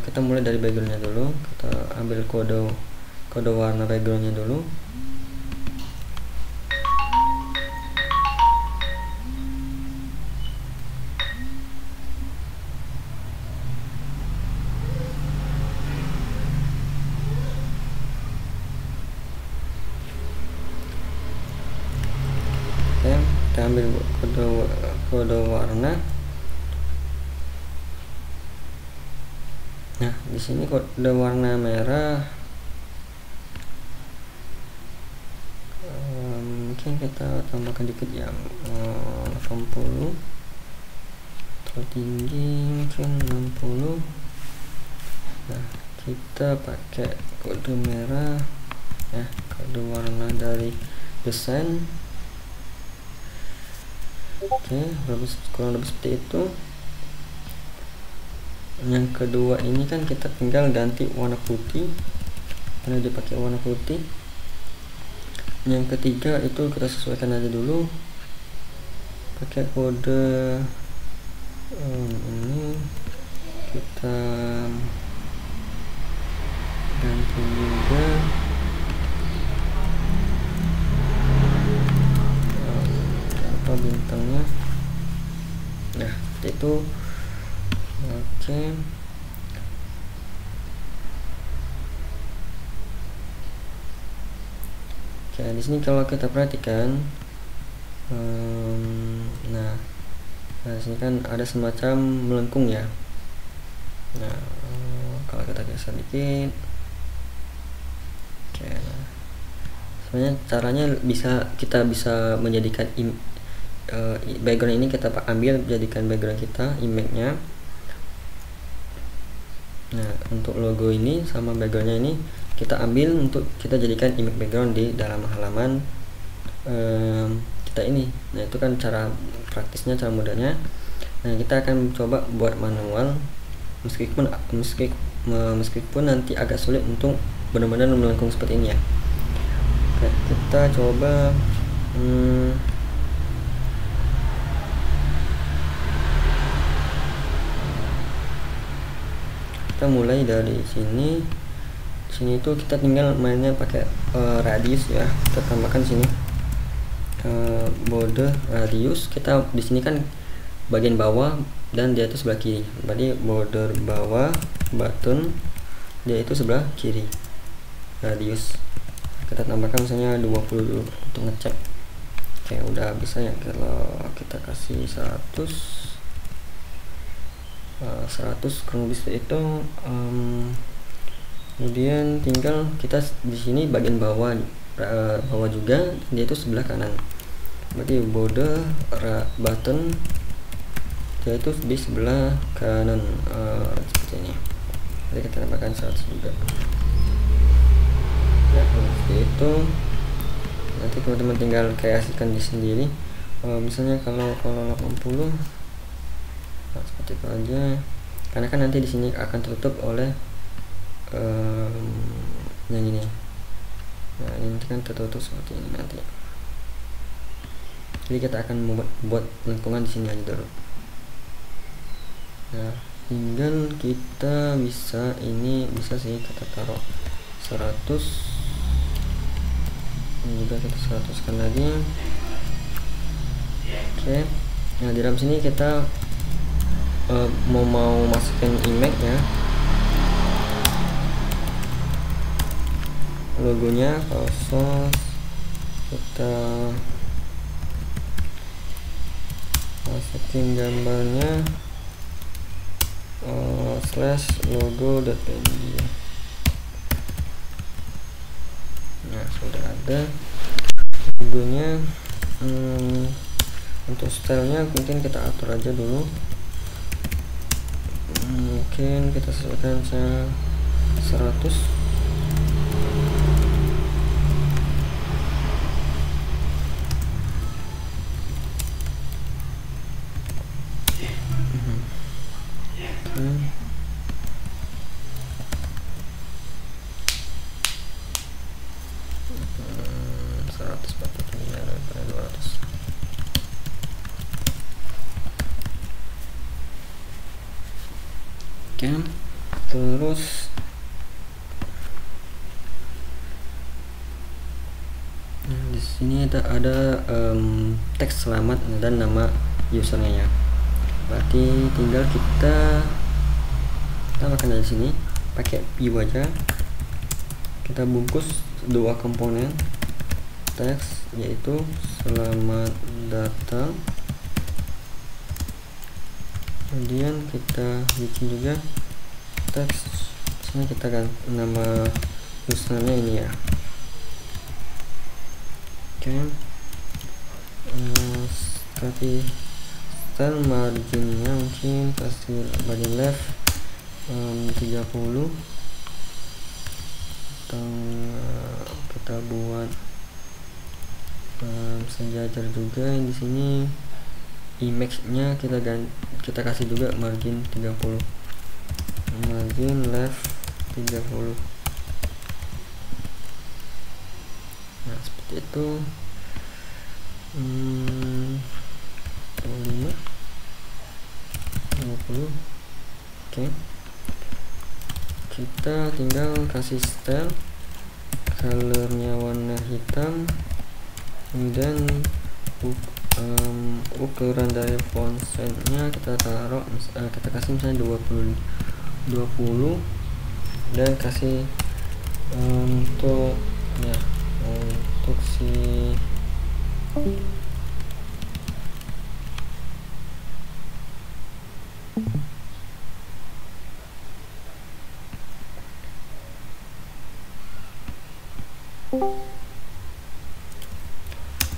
Kita mulai dari backgroundnya dulu. Kita ambil kode warna backgroundnya dulu. Oke, kita ambil kode warna. Nah di sini kode warna merah, mungkin kita tambahkan dikit ya, 80, tertinggi mungkin 60. Nah kita pakai kode merah ya, kode warna dari desain. Oke, kurang lebih seperti itu. Yang kedua ini kan kita tinggal ganti warna putih karena dia pakai warna putih. Yang ketiga itu kita sesuaikan aja dulu pakai kode ini, kita ganti juga apa bintangnya. Nah itu oke. Oke, di sini kalau kita perhatikan, nah di sini kan ada semacam melengkung ya. Nah, kalau kita geser dikit, oke. Nah, sebenarnya caranya kita bisa menjadikan background ini kita ambil jadikan background kita, image-nya. Nah, untuk logo ini sama backgroundnya ini kita ambil untuk kita jadikan image background di dalam halaman kita ini. Nah, itu kan cara praktisnya, cara mudahnya. Nah, kita akan coba buat manual, meskipun nanti agak sulit untuk benar-benar melengkung seperti ini ya. Oke, kita coba kita mulai dari sini. Sini itu kita tinggal mainnya pakai radius ya. Kita tambahkan sini border radius. Kita di sini kan bagian bawah dan dia itu sebelah kiri. Berarti border bawah button dia itu sebelah kiri. Radius kita tambahkan misalnya 20 dulu untuk ngecek. Oke, udah bisa ya. Kalau kita kasih 100 kurang lebih itu. Kemudian tinggal kita di sini bagian bawah juga dia itu sebelah kanan. Berarti border button dia itu di sebelah kanan seperti ini. Jadi kita tambahkan 100 juga. Ya, seperti itu. Nanti teman-teman tinggal kreasikan di sendiri. Misalnya kalau 80, nah, seperti itu aja. Karena kan nanti di sini akan tertutup oleh yang ini. Nah, ini kan tertutup seperti ini nanti. Jadi kita akan membuat lengkungan di sini aja dulu. Nah, tinggal kita bisa sih kita taruh 100. Ini juga kita 100 kan lagi. Oke. Nah, di dalam sini kita mau masukin image ya, logonya. Kalau kita masukin gambarnya /logo.png. Nah, sudah ada logonya. Untuk stylenya mungkin kita atur aja dulu. Mungkin kita sesuaikan 100. Terus di sini ada teks selamat dan nama usernya ya. Berarti tinggal kita tambahkan dari sini pakai view aja. Kita bungkus dua komponen teks, yaitu selamat datang. Kemudian kita bikin juga teks. Sini kita kan nama usernya ini ya. Oke. Tapi style marginnya mungkin pasti bagian left 30, atau kita buat sejajar juga di sini image-nya kita kasih juga margin 30, margin left 30. Nah seperti itu. 25 50. Oke, kita tinggal kasih style, colornya warna hitam, kemudian ukuran dari font size-nya kita taruh kita kasih misalnya 20 dan kasih untuk si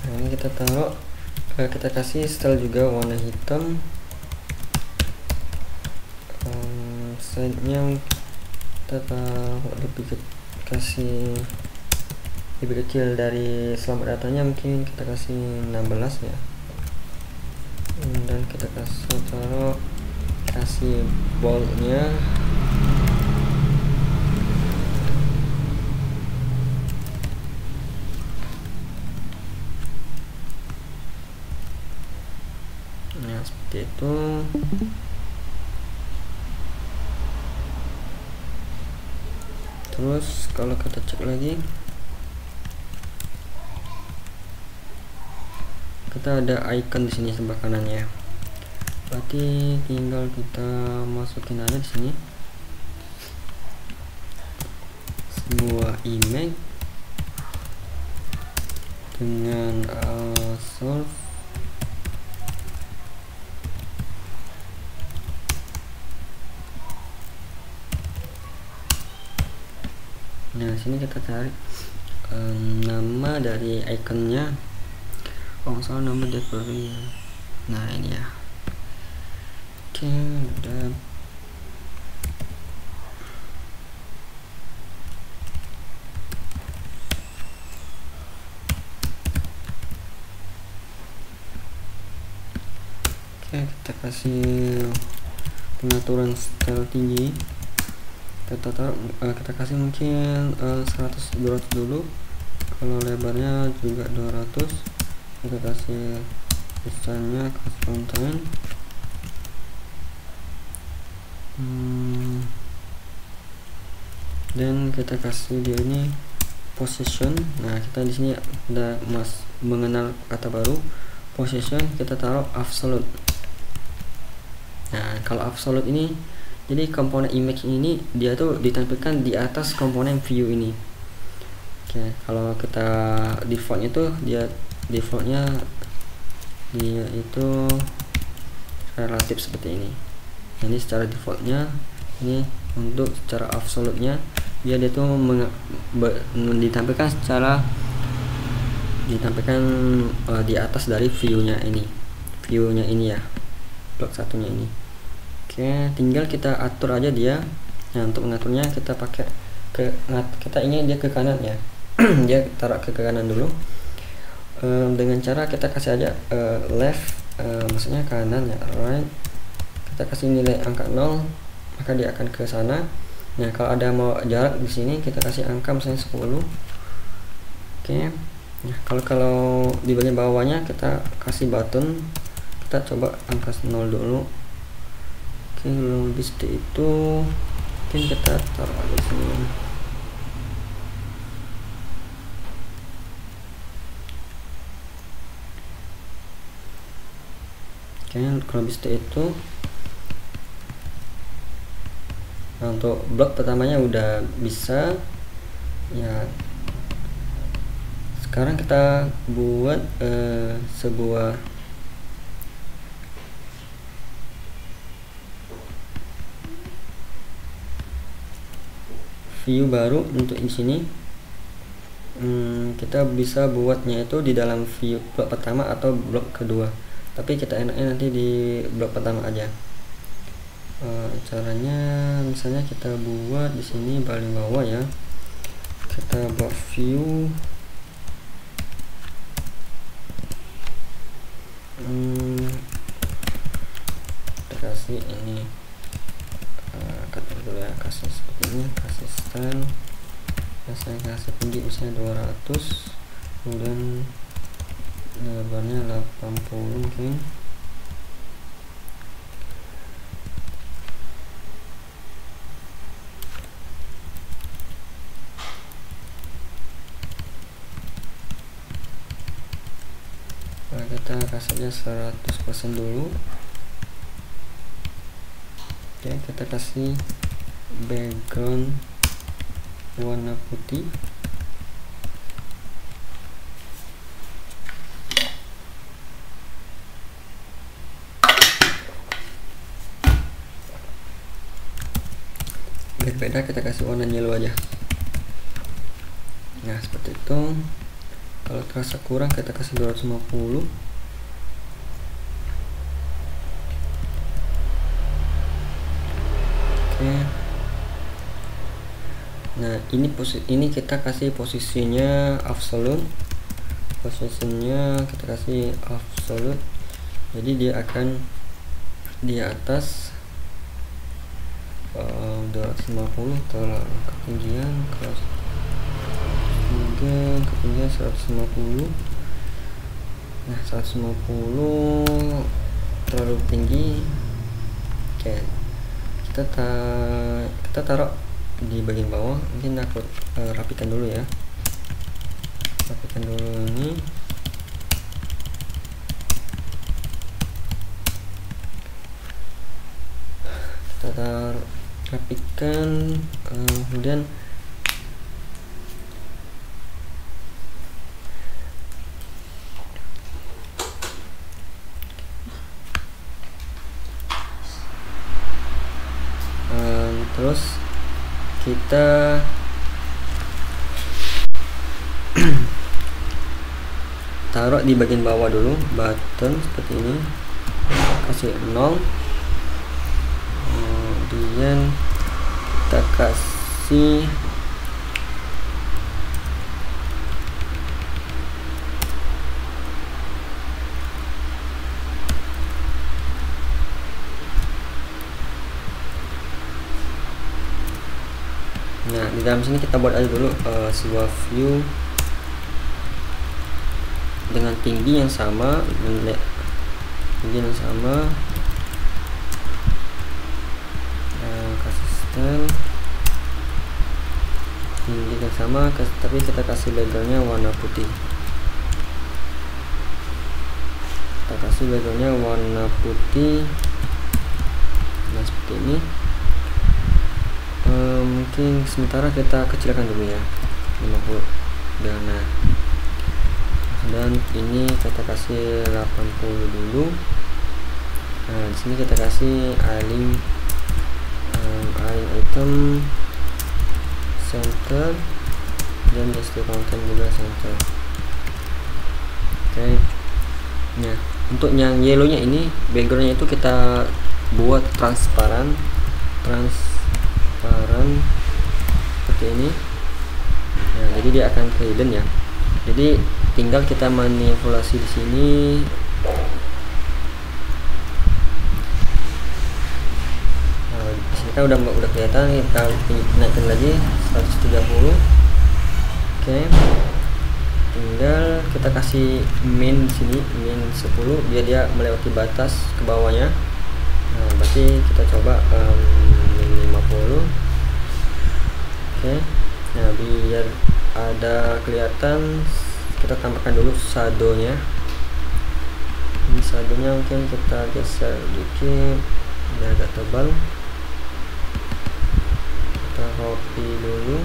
nah, ini kita taruh, kita kasih style juga warna hitam, size-nya kita taruh kasih lebih kecil dari selamat datanya, mungkin kita kasih 16 ya, dan kita kasih boldnya nah seperti itu. Terus kalau kita cek lagi, kita ada icon di sini sebelah kanannya, berarti tinggal kita masukin aja di sini sebuah image dengan source. Nah sini kita cari nama dari iconnya, salah nama decoration. Nah ini ya. Oke, udah. Oke, kita kasih pengaturan style tinggi, kita kasih mungkin 100-200 dulu, kalau lebarnya juga 200. Kita kasih tulisannya kasih konten, dan kita kasih dia ini position. Nah kita di sini udah mengenal kata baru position, kita taruh absolute. Nah kalau absolute ini, jadi komponen image ini dia tuh ditampilkan di atas komponen view ini. Oke, kalau kita defaultnya tuh dia itu relatif seperti ini. Ini secara defaultnya, ini untuk secara absolutnya dia tuh ditampilkan di atas dari view-nya ini ya, blok satunya ini. Oke, tinggal kita atur aja dia. Nah untuk mengaturnya kita pakai kita ingin dia ke kanan ya. Dia taruh ke kanan dulu. Dengan cara kita kasih aja left, maksudnya kanan ya, right, kita kasih nilai angka 0, maka dia akan ke sana. Nah kalau ada mau jarak di sini kita kasih angka misalnya 10. Oke. Nah kalau di bagian bawahnya kita kasih button, kita coba angka 0 dulu. Oke, belum bisa itu, mungkin kita taruh di sini. Kalau bisa itu, nah, untuk blok pertamanya udah bisa ya. Sekarang kita buat sebuah view baru untuk di sini. Kita bisa buatnya itu di dalam view blok pertama atau blok kedua, tapi kita enaknya nanti di blok pertama aja. Caranya misalnya kita buat di sini paling bawah ya, kita buat view kasih ini dulu ya, kasih seperti ini, kasih style, saya kasih tinggi misalnya 200, kemudian lebarnya 80 mungkin. Kita kasih aja 100% dulu. Oke, kita kasih background warna putih. Biar beda kita kasih warna yellow aja. Nah, seperti itu. Kalau terasa kurang kita kasih 250. Oke. Nah, ini kita kasih posisinya absolute. Posisinya kita kasih absolute. Jadi dia akan di atas 250 kalau ketinggian, ketinggian 150. Nah, 150 terlalu tinggi. Oke, kita taruh di bagian bawah. Mungkin aku rapikan dulu ya, rapikan dulu ini. Kita rapikan, kemudian terus kita taruh di bagian bawah dulu, button seperti ini, kasih 0. Kemudian kita kasih nah, di dalam sini kita buat aja dulu sebuah view dengan tinggi yang sama, kasih style tinggi yang sama, tapi kita kasih backgroundnya warna putih. Kita kasih backgroundnya warna putih. Nah, seperti ini. Mungkin sementara kita kecilkan dulu ya, 50 biar. Nah, dan ini kita kasih 80 dulu. Nah, di sini kita kasih align item center dan display content juga center. Oke. Nah, untuk yang yellownya ini backgroundnya itu kita buat transparan seperti ini. Nah, jadi dia akan ke hidden ya. Jadi tinggal kita manipulasi di sini. Nah, di sini kan udah kelihatan. Kita naikkan lagi 130. Oke. Tinggal kita kasih min di sini, min 10 biar dia melewati batas ke bawahnya. Nah, berarti kita coba min 50. Oke. Nah, biar ada kelihatan, kita tambahkan dulu shadownya. Ini shadownya mungkin kita geser sedikit biar agak tebal. Kita copy dulu.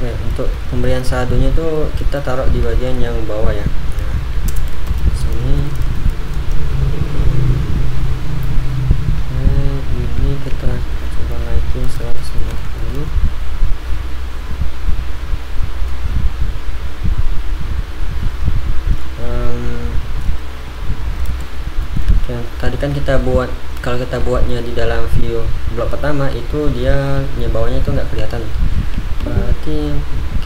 Untuk pemberian shadownya tuh kita taruh di bagian yang bawah ya. Nah, sini. Ini kita coba naikin 150. kan kalau kita buatnya di dalam view blok pertama itu dia bawahnya itu nggak kelihatan, berarti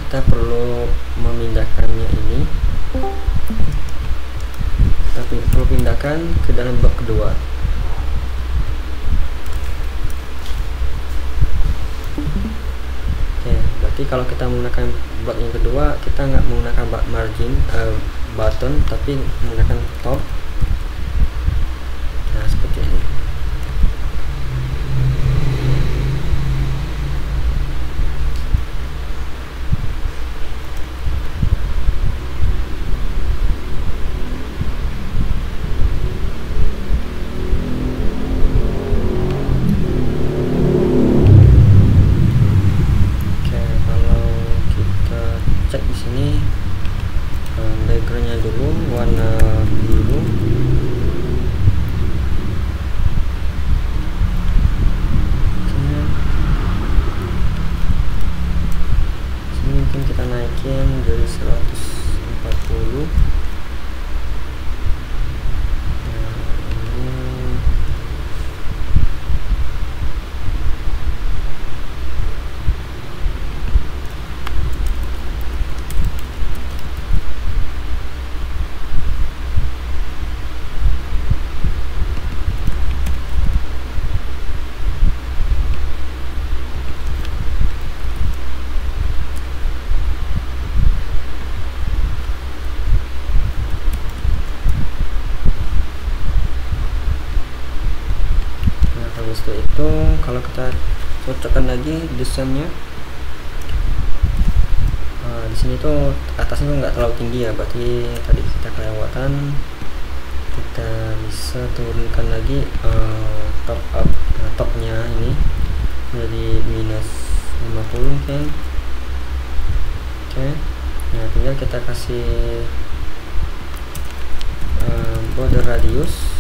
kita perlu memindahkannya ini, tapi perlu pindahkan ke dalam blok kedua. Oke, berarti kalau kita menggunakan blok yang kedua, kita nggak menggunakan margin button, tapi menggunakan top. Nah, seperti ini. Backgroundnya dulu warna biru. Sini mungkin kita naikin dari 140. Setelah itu kalau kita cocokkan lagi desainnya, di sini tuh atasnya tuh nggak terlalu tinggi ya, berarti tadi kita kelewatan. Kita bisa turunkan lagi topnya ini jadi minus 50 kan. Oke, nah tinggal kita kasih border radius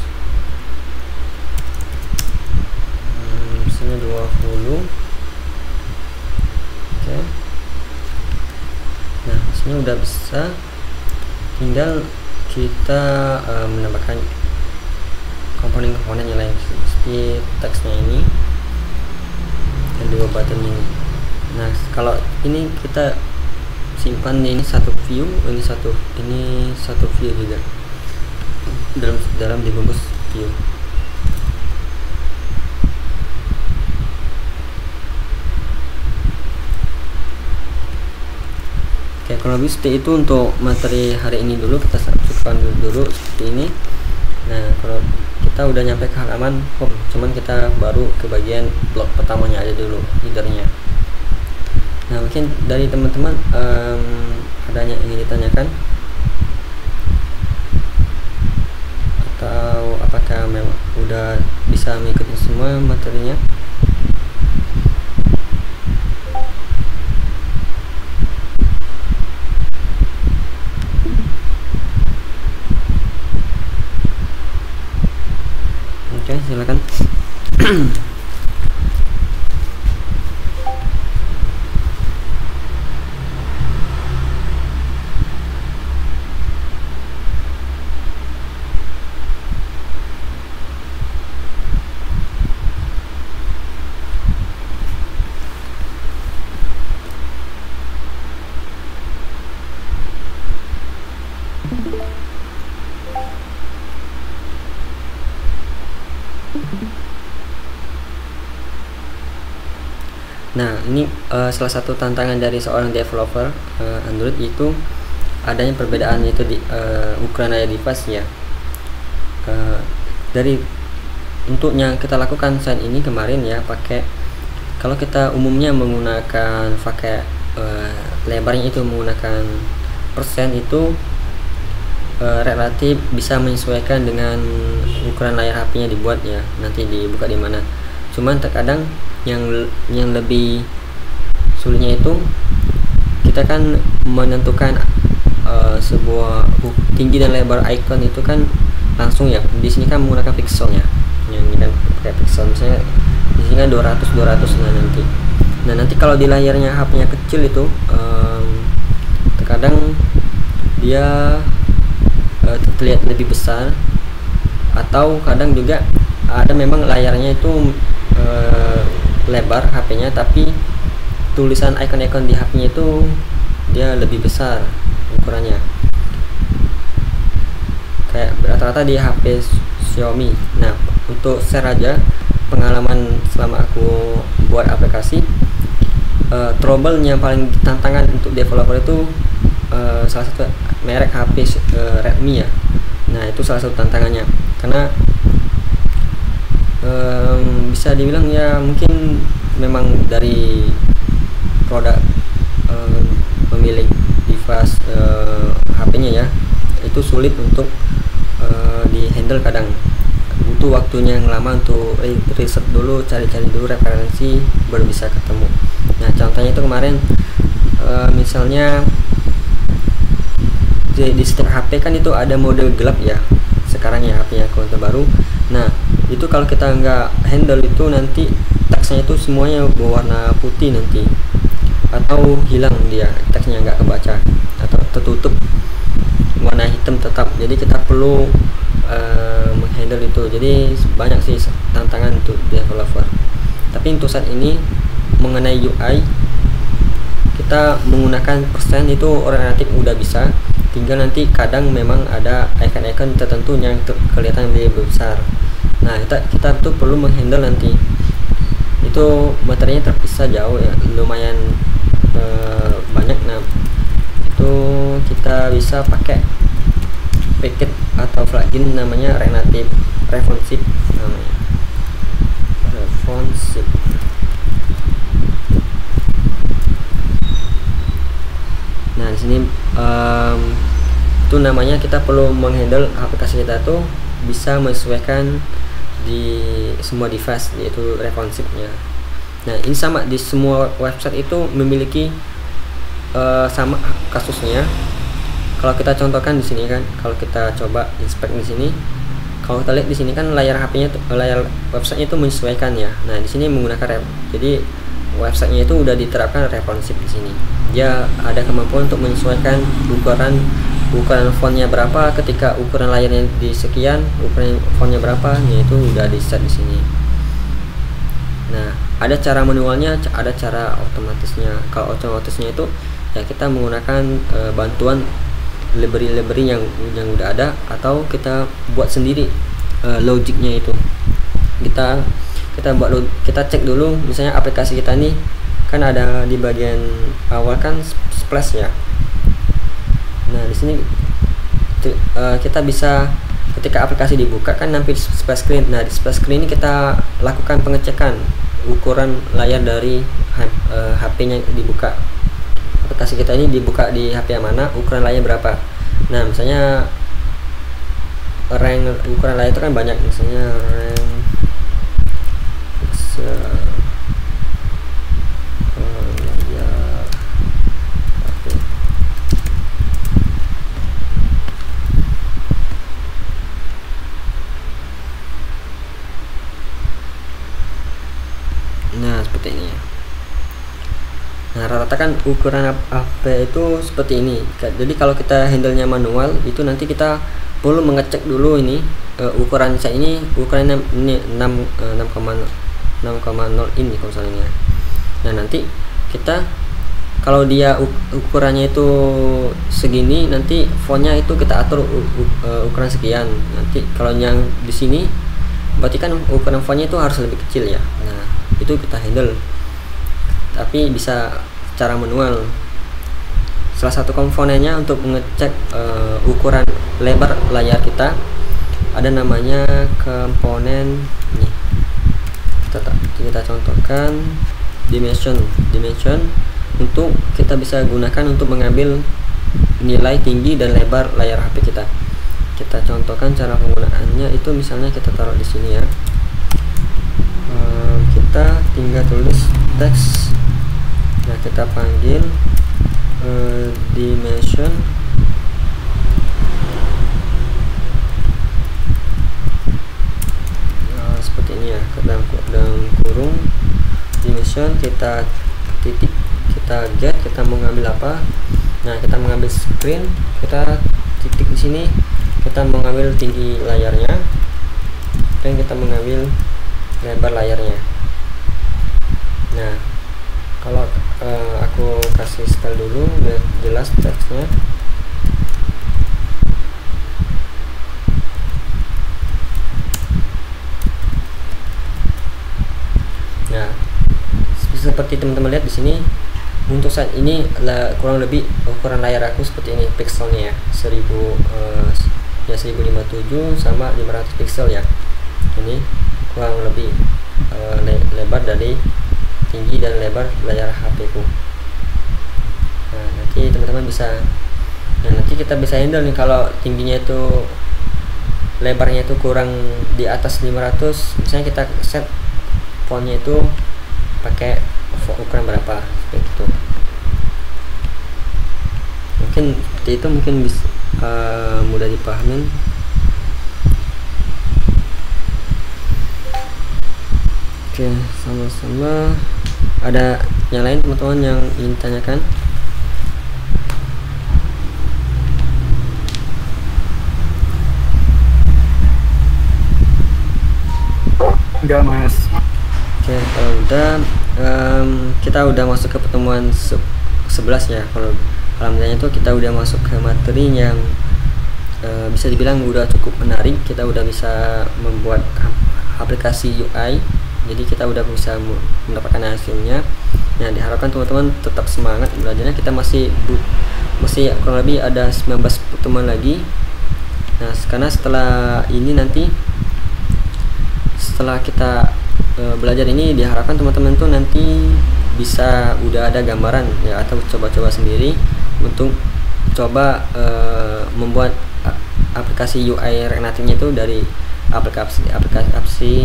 misalnya 20. Oke, nah sini udah bisa, tinggal kita menambahkan komponen-komponen yang lain seperti teksnya ini dan dua button ini. Nah kalau ini kita simpan ini satu view, ini satu view juga dalam dibungkus view. Oke, kalau lebih seperti itu untuk materi hari ini dulu, kita cukupkan dulu seperti ini. Nah, kalau kita udah nyampe ke halaman home, cuman kita baru ke bagian blok pertamanya aja dulu, headernya. Nah, mungkin dari teman-teman adanya ingin ditanyakan, atau apakah memang udah bisa mengikuti semua materinya? Oke, silakan. Nah, ini salah satu tantangan dari seorang developer Android itu adanya perbedaan itu di ukuran layar device ya. Untuk yang kita lakukan saat ini kemarin ya, kalau kita umumnya menggunakan lebarnya itu menggunakan persen, itu relatif bisa menyesuaikan dengan ukuran layar HP-nya dibuat ya, nanti dibuka di mana. Cuman terkadang yang lebih sulitnya itu kita kan menentukan sebuah tinggi dan lebar icon itu kan langsung ya. Di sini kan menggunakan pixelnya, yang ini kan pakai pixel, misalnya di sini kan 200. Nah nanti kalau di layarnya HP-nya kecil itu terkadang dia terlihat lebih besar atau kadang juga ada memang layarnya itu lebar HP-nya, tapi tulisan icon-icon di HP-nya itu dia lebih besar ukurannya, kayak rata-rata di HP Xiaomi. Nah, untuk share aja pengalaman selama aku buat aplikasi, trouble yang paling tantangan untuk developer itu salah satu merek HP Redmi ya. Nah, itu salah satu tantangannya, karena bisa dibilang ya mungkin memang dari produk pemilik device HP-nya ya, itu sulit untuk di handle. Kadang butuh waktunya yang lama untuk riset dulu, cari-cari dulu referensi baru bisa ketemu. Nah, contohnya itu kemarin misalnya di setiap HP kan itu ada mode gelap ya sekarang ya, HP-nya aku terbaru. Nah, itu kalau kita nggak handle itu nanti teksnya itu semuanya berwarna putih nanti, atau hilang dia teksnya, nggak kebaca atau tertutup warna hitam tetap. Jadi kita perlu menghandle itu. Jadi banyak sih tantangan untuk developer. Tapi untuk saat ini mengenai UI, kita menggunakan persen itu orang native udah bisa. Tinggal nanti kadang memang ada icon-icon tertentu yang kelihatan lebih besar. Nah, kita tuh perlu menghandle nanti. Itu materinya terpisah jauh ya, lumayan banyak. Nah, itu kita bisa pakai paket atau plugin namanya Renative Responsive namanya. Responsive. Nah, di sini itu namanya kita perlu menghandle aplikasi kita tuh bisa menyesuaikan di semua device, yaitu responsive-nya. Nah, ini sama di semua website itu memiliki sama kasusnya. Kalau kita contohkan di sini kan, kalau kita coba inspect di sini, kalau kita lihat di sini kan layar HP-nya, layar website-nya itu menyesuaikan ya. Nah, di sini menggunakan jadi website-nya itu udah diterapkan responsive di sini. Dia ada kemampuan untuk menyesuaikan ukuran fontnya berapa, ketika ukuran layarnya di sekian, ukuran fontnya berapa, yaitu udah di set di sini. Nah, ada cara manualnya, ada cara otomatisnya. Kalau otomatisnya itu ya kita menggunakan bantuan library yang udah ada, atau kita buat sendiri logiknya itu. Kita buat, kita cek dulu misalnya aplikasi kita nih kan ada di bagian awal kan splash ya. Nah, di sini kita bisa, ketika aplikasi dibuka kan nampil splash screen. Nah, di splash screen ini kita lakukan pengecekan ukuran layar dari HP-nya dibuka. Aplikasi kita ini dibuka di HP yang mana, ukuran layar berapa. Nah, misalnya range ukuran layar itu kan banyak, misalnya range layar HP. Nah, seperti ini. Nah, rata-rata kan ukuran HP itu seperti ini. Jadi kalau kita handle-nya manual, itu nanti kita perlu mengecek dulu ini ukuran saya ini, ukurannya ini 6,0 ini kalau misalnya. Nah, nanti kita kalau dia ukurannya itu segini, nanti fontnya itu kita atur ukuran sekian. Nanti kalau yang di sini berarti kan ukuran fontnya itu harus lebih kecil ya. Nah, itu kita handle, tapi bisa secara manual. Salah satu komponennya untuk mengecek ukuran lebar layar kita ada namanya komponen nih. Kita contohkan dimension untuk kita bisa gunakan untuk mengambil nilai tinggi dan lebar layar HP kita. Kita contohkan cara penggunaannya itu, misalnya kita taruh di sini ya. Kita tinggal tulis teks. Nah, kita panggil dimension seperti ini ya, dalam kurung dimension, kita titik, kita get, kita mau ngambil apa. Nah, kita mengambil screen, kita titik di sini, kita mengambil tinggi layarnya. dan kita mengambil lebar layarnya. Nah, kalau aku kasih style dulu biar jelas teksnya. Nah, seperti teman-teman lihat di sini, untuk saat ini kurang lebih ukuran layar aku seperti ini pixelnya ya, 1057 sama 500 pixel ya. Ini kurang lebih lebar dari tinggi dan lebar layar HP ku. Nah, nanti teman-teman bisa, nanti kita bisa handle nih kalau tingginya itu, lebarnya itu kurang di atas 500, misalnya kita set fontnya itu pakai ukuran berapa seperti itu. Mungkin seperti itu, mungkin bisa mudah dipahamin. Oke, sama-sama. Ada yang lain teman-teman yang ingin tanyakan? Enggak, Mas. Oke, kalau udah kita udah masuk ke pertemuan 11 ya. Kalau alhamdulillah itu kita udah masuk ke materi yang bisa dibilang udah cukup menarik. Kita udah bisa membuat aplikasi UI, jadi kita udah bisa mendapatkan hasilnya. Nah, diharapkan teman-teman tetap semangat belajarnya. Kita masih kurang lebih ada 19 pertemuan lagi. Nah, karena setelah ini nanti, setelah kita belajar ini, diharapkan teman-teman tuh nanti bisa udah ada gambaran ya, atau coba-coba sendiri untuk coba membuat aplikasi UI React Native-nya itu dari aplikasi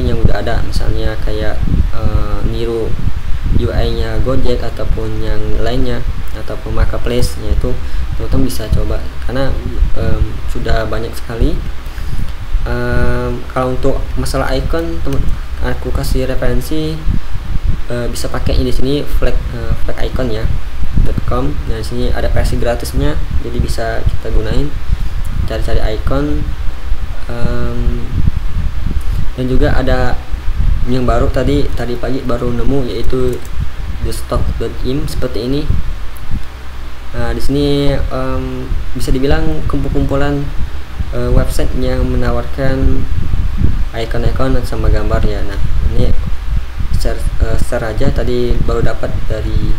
yang udah ada, misalnya kayak niru UI-nya Gojek ataupun yang lainnya, ataupun marketplace nya, itu teman-teman bisa coba karena sudah banyak sekali. Kalau untuk masalah icon, aku kasih referensi, bisa pakai di sini flag icon ya .com. Nah, di sini ada versi gratisnya, jadi bisa kita gunain cari-cari icon. Dan juga ada yang baru tadi pagi baru nemu, yaitu thestock.im seperti ini. Nah, di sini bisa dibilang kumpulan website yang menawarkan icon-icon sama gambar ya. Nah, ini share aja, tadi baru dapat dari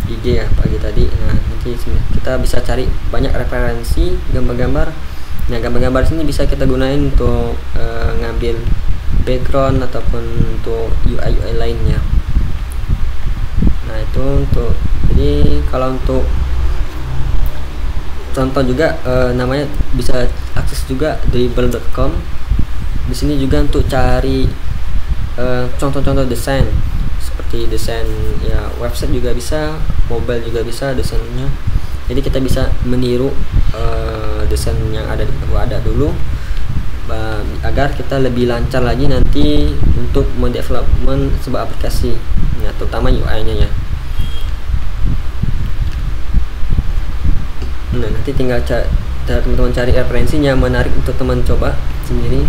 IG ya pagi tadi. Nah, nanti kita bisa cari banyak referensi gambar-gambar. Nah, gambar-gambar sini bisa kita gunain untuk ngambil background ataupun untuk UI lainnya. Nah, itu untuk, jadi kalau untuk contoh juga namanya bisa akses juga dribble.com. Di sini juga untuk cari contoh-contoh desain, seperti desain ya website juga bisa, mobile juga bisa desainnya. Jadi kita bisa meniru desain yang ada dulu, agar kita lebih lancar lagi nanti untuk mendevelopment sebuah aplikasi, nah terutama UI-nya ya. Nah, nanti tinggal teman-teman cari referensinya menarik untuk teman coba sendiri.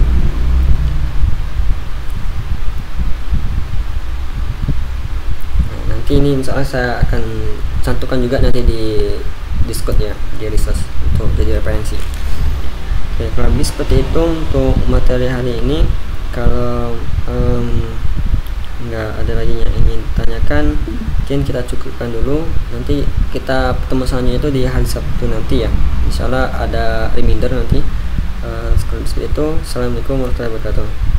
Nah, nanti ini misalnya saya akan cantumkan juga nanti di Discord ya, di resource untuk jadi referensi. Oke, kurang lebih seperti itu untuk materi hari ini. Kalau nggak ada lagi yang ingin tanyakan, mungkin kita cukupkan dulu. Nanti kita ketemu selanjutnya itu di hari Sabtu nanti ya, insyaallah ada reminder nanti. Seperti itu. Assalamualaikum warahmatullahi wabarakatuh.